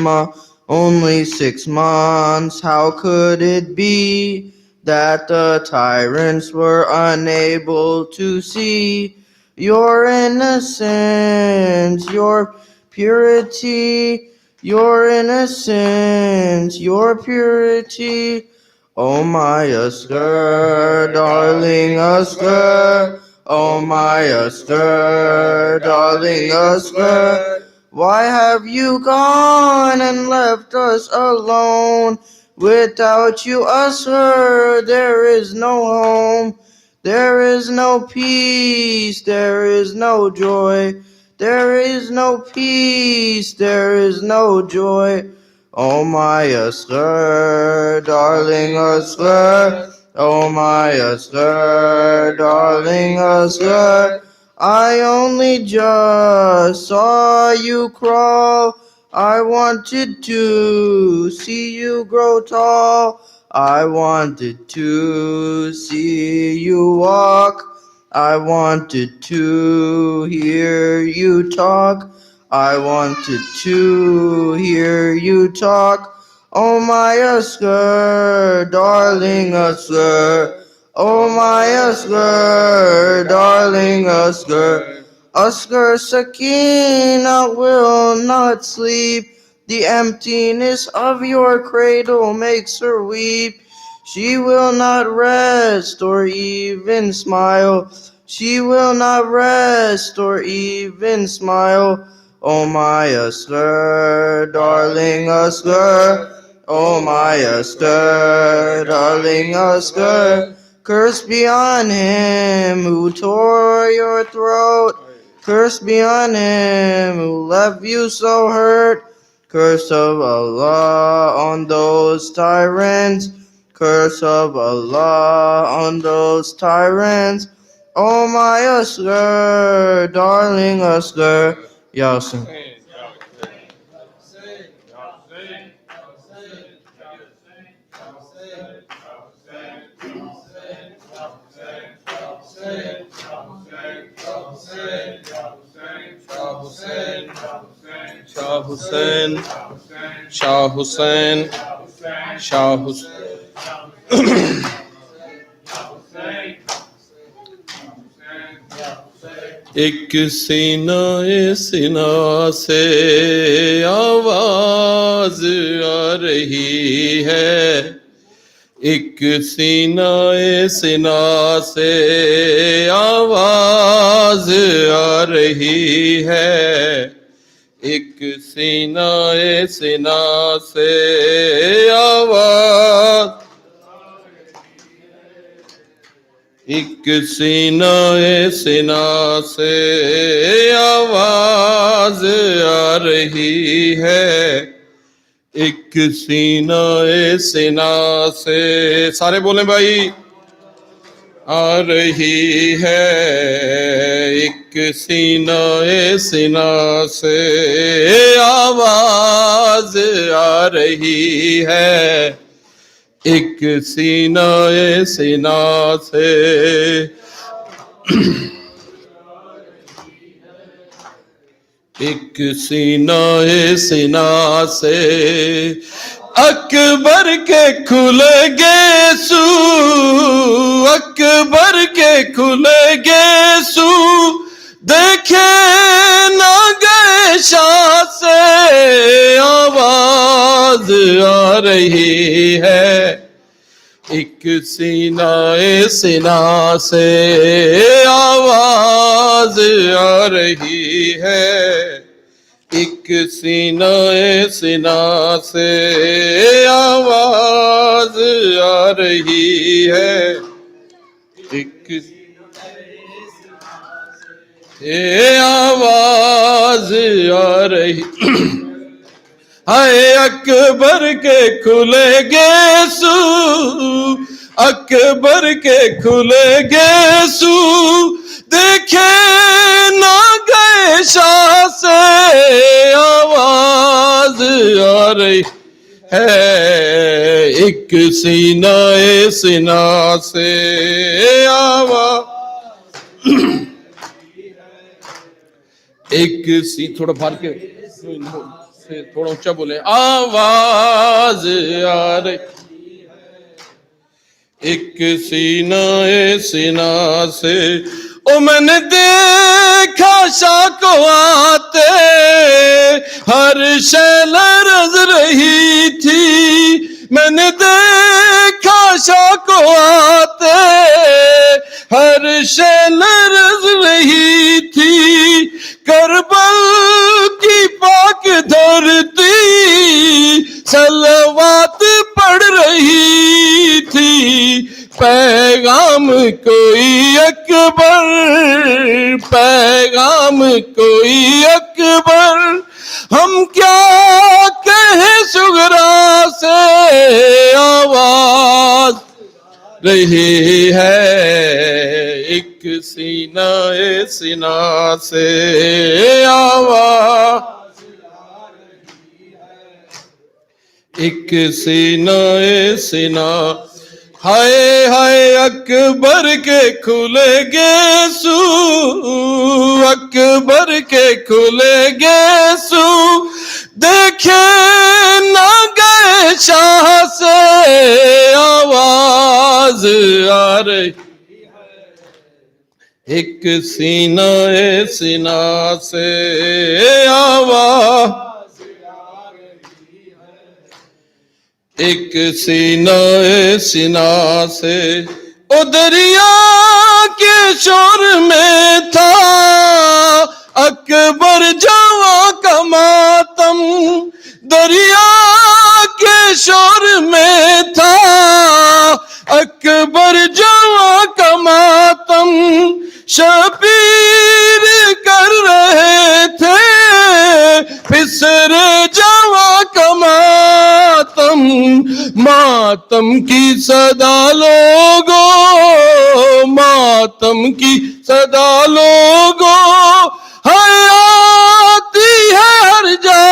months, how could it be that the tyrants were unable to see your innocence, your purity, your innocence, your purity? Oh my Asghar, darling Asghar, oh my Asghar, darling Asghar, why have you gone and left us alone? Without you, Asghar, there is no home, there is no peace, there is no joy, there is no peace, there is no joy. Oh my Asghar, darling Asghar, oh my Asghar, darling Asghar, I only just saw you crawl. I wanted to see you grow tall. I wanted to see you walk. I wanted to hear you talk. I wanted to hear you talk. Oh my Asghar, darling Asghar, oh my Asghar, darling Asghar, Asghar Sakina will not sleep. The emptiness of your cradle makes her weep. She will not rest or even smile. She will not rest or even smile. Oh my Asghar, darling Asghar, oh my Asghar, darling Asghar, curse be on him who tore your throat. Curse be on him who left you so hurt. Curse of Allah on those tyrants. Curse of Allah on those tyrants. Oh my Asghar, darling Asghar, Yasin. Shah Hussain, Shah Hussain, Shah Hussain. एक सीना से आवाज आ रही है, एक सीना से आवाज आ रही है, एक सीना से आवाज, एक सीना से आवाज आ रही है, ایک سینہ سنا سے سارے بولیں بھائی آ رہی ہے ایک سینہ سنا سے آواز آ رہی ہے ایک سینہ سنا سے ایک سینہ سنا سے اکبر کے کھلے گے سو اکبر کے کھلے گے سو دیکھے نہ گئے شاہ سے آواز آ رہی ہے ایک سینہ سنا سے آواز آ رہی ہے ایک سینہ سنا سے آواز آ رہی ہے ایک آواز آ رہی ہائے اکبر کے کھلے گے سو اکبر کے کھلے گے سو دیکھے نہ گئے شاہ سے آواز آ رہی ہے ایک سینہ سنا سے آواز ایک تھوڑا بھر کے تھوڑا اونچا بولیں آواز آ رہی ایک سینہ سنا سے او میں نے دیکھا شاہ کو آتے ہر شے لرز رہی تھی میں نے دیکھا شاہ کو آتے ہر شے لرز رہی تھی کربل کی پاک دھرتی صلوات پڑھ رہی تھی پیغام کوئی اکبر پیغام کوئی اکبر ہم کیا کہیں صغرا سے آواز رہی ہے ایک سینہ سنا سے آواز ایک سینہ سنا ہائے ہائے اکبر کے کھلے گے سو اکبر کے کھلے گے سو دیکھے نہ گئے شاہ سے آواز آ رہی ایک سینہ سنا سے آواز ایک سینہ سنا سے او دریا کے شور میں تھا اکبر جواں کا ماتم دریا کے شور میں تھا اکبر جواں کا ماتم شبیر کر رہے تھے پسر جواں کا ماتم ماتم کی صدا لوگو ماتم کی صدا لوگو آتی ہے ہر جا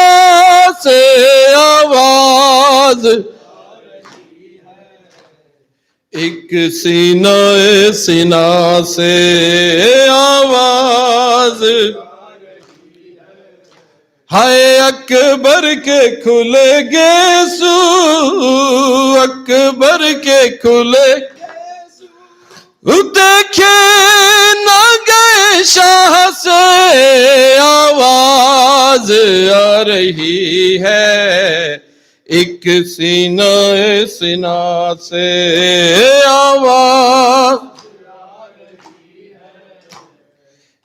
سے آواز ایک سینہ سنا سے آواز ہائے اکبر کے کھلے گے سو اکبر کے کھلے دیکھے نہ گئے شاہ سے آواز آ رہی ہے ایک سینہ سنا سے آواز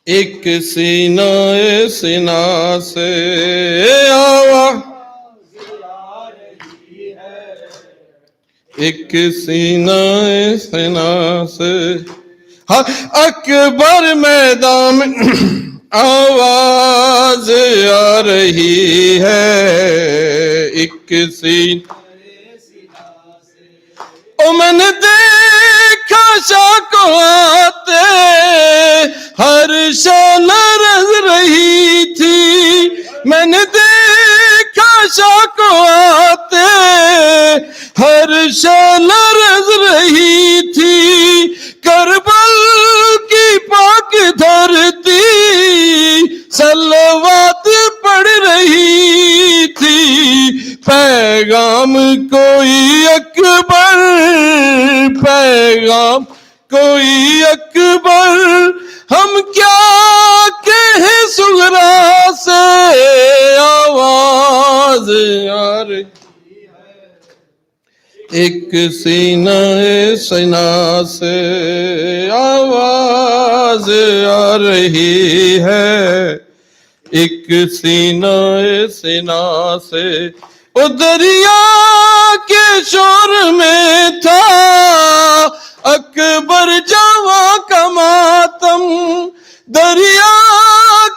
ایک سینہ سنا سے آواز ایک سینہ سنا سے اکبر میدان میں آواز آ رہی ہے ایک ایک سینہ او میں نے دیکھا شاہ کو آتے ہر شاہ لرز رہی تھی میں نے دیکھا شاہ کو آتے ہر شاہ لرز رہی تھی کربل کی پاک دھرتی صلوات پڑھ رہی تھی پیغام کوئی اکبر پیغام کوئی اکبر ہم کیا کہیں صغرا سے آواز آ رہی ایک سینہ سنا سے آواز آ رہی ہے ایک سینہ سنا سے او دریا کے شور میں تھا اکبر جواں کا ماتم دریا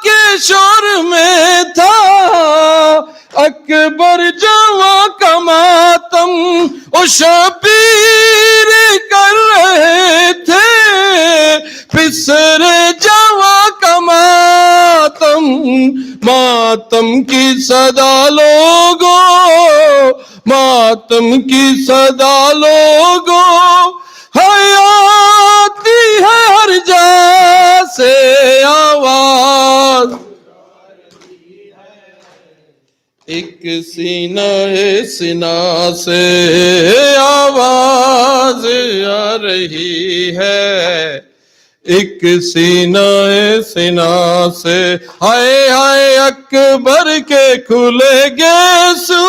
کے شور میں تھا اکبر جواں کا ماتم او شبیر کر رہے تھے پسر جواں کا ماتم ماتم کی صدا لوگو ماتم کی صدا لوگو حیاتی ہے ہر جا سے آواز ایک سینہ سنا سے آواز آ رہی ہے ایک سینہ سنا سے ہائے ہائے اکبر کے کھلے گیسو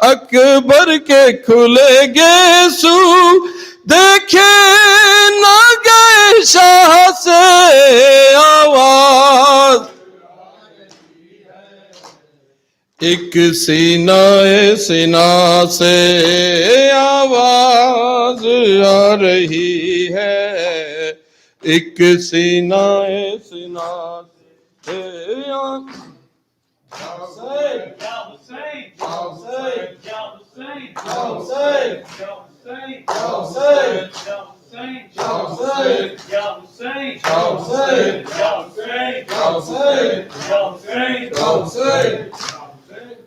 اکبر کے کھلے گیسو دیکھے نہ گئے شاہ سے آواز ایک سینہ سنا سے آواز آ رہی ہے ایک سینہ سنا سے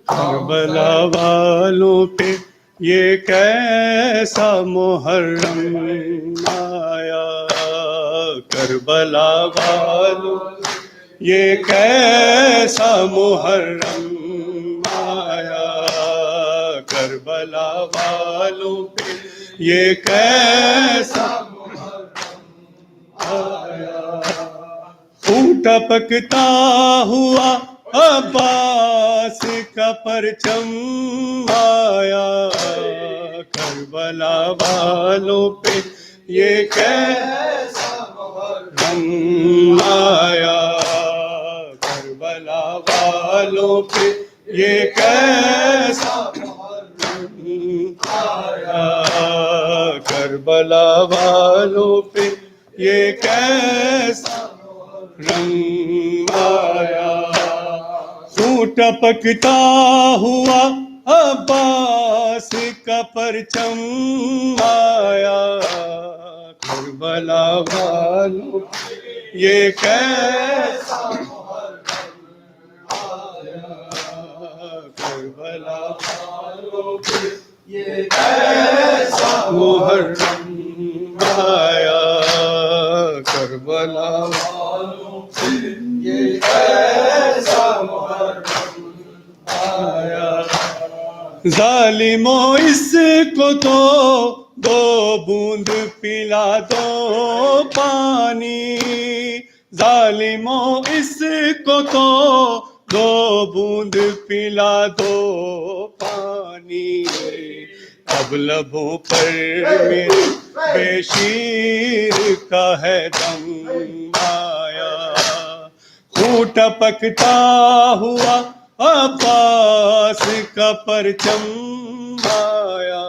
کربلا والوں پہ یہ کیسا محرم آیا کربلا والوں یہ کیسا محرم آیا کربلا والوں پہ یہ کیسا آیا اونٹا پکتا ہوا عباس کا پرچم آیا کربلا والوں پہ یہ کیسا محرم آیا کربلا والوں پہ یہ کیسا محرم آیا کربلا والوں پہ یہ کیسا محرم آیا ٹپکتا ہوا عباس کا پرچم آیا کربلا والوں یہ کیسا محرم آیا کربلا والوں یہ کیسا محرم آیا کربلا والوں یہ کیسا محرم آیا ظالموں اس کو تو دو بوند پلا دو پانی ظالموں اس کو تو دو بوند پلا دو پانی اب لبوں پر میرے بے شیر کا ہے دم آیا خون ٹپکتا ہوا عباس کا پرچم آیا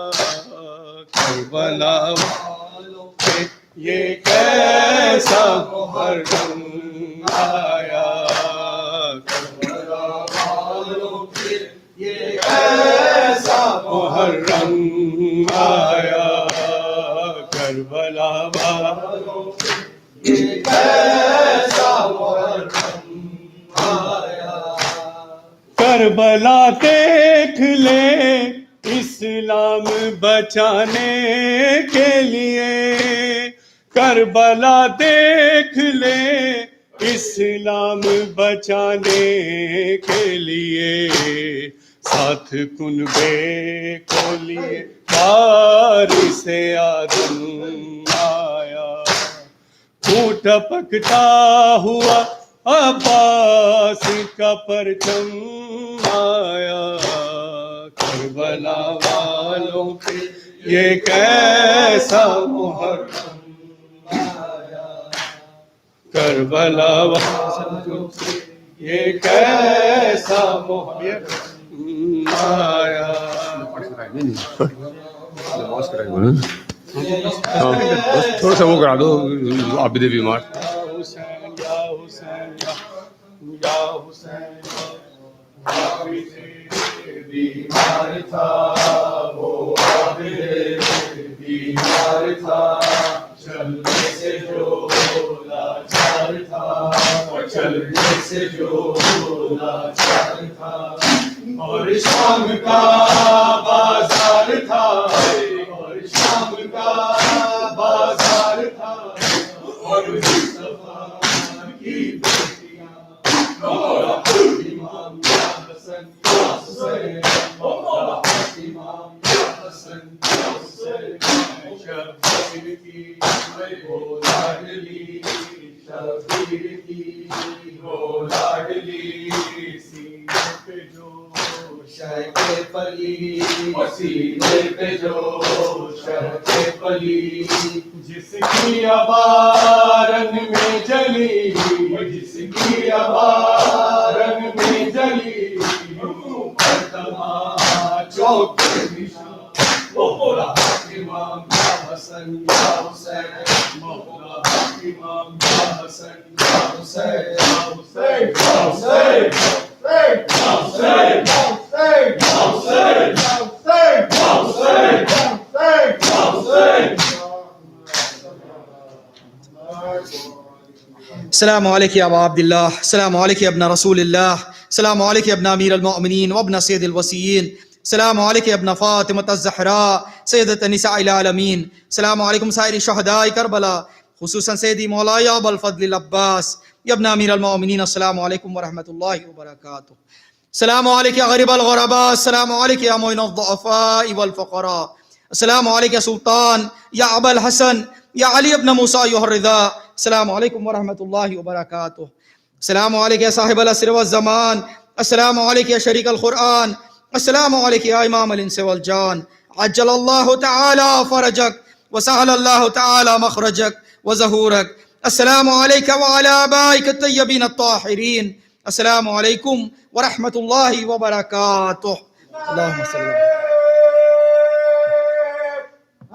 کربلا والوں پہ یہ کیسا محرم آیا کربلا والوں پہ یہ محرم آیا کربلا والوں کربلا دیکھ لے اسلام بچانے کے لیے کربلا دیکھ لے اسلام بچانے کے لیے ساتھ کنبے کو لیے وارث آدم آیا اونٹ پکتا ہوا عباس کا پرچم آیا کربلا والوں پہ یہ کیسا محرم آیا کربلا والوں پہ یہ کیسا محرم آیا تھوڑا سا وہ کرا دو عابدی بیمار حسین یا حسین یا حسین بیمار تھا وہ بیمار تھا چلنے سے جو لاچار تھا چلنے سے جو لاچار تھا اور شام کا بازار تھا اور شام کا بازار تھا اور مصطفیٰ کی بیٹیاں مولا امام یا حسن یا حسین مولا امام یا حسن یا حسین شبیر کی وہ لاڈلی شبیر کی وہ لاڈلی سینے پہ جو شہد پلی سینے پہ جو شہد پلی جس کی ابارن میں جلی جس کی ابارن میں جلی پر تمام چوک نشان وہ مولا امام یا حسن یا حسین مولا امام یا حسن یا حسین یا حسین یا حسین السلام عليك يا أبا عبد الله، السلام عليك يا ابن رسول الله، السلام عليك يا ابن أمير المؤمنين وابن سيد الوصيين، السلام عليك يا ابن فاطمة الزهراء سيدة نساء العالمين، السلام عليكم سائر شهداء كربلاء خصوصا سيدي مولاي أبا الفضل العباس يا ابن أمير المؤمنين، السلام عليكم ورحمة الله وبركاته. السلام عليك يا غريب الغرباء، السلام عليك يا معين الضعفاء والفقراء، السلام عليك يا سلطان يا أبا الحسن يا علي بن موسى أيها الرضا، السلام عليكم ورحمة الله وبركاته. السلام عليك يا صاحب العصر والزمان، السلام عليك يا شريك القرآن، السلام عليك يا إمام الإنس والجان، عجل الله تعالى فرجك وسهل الله تعالى مخرجك وزهورك. السلام عليك وعلى آبائك الطيبين الطاهرين، السلام عليكم ورحمة الله وبركاته. اللهم صل على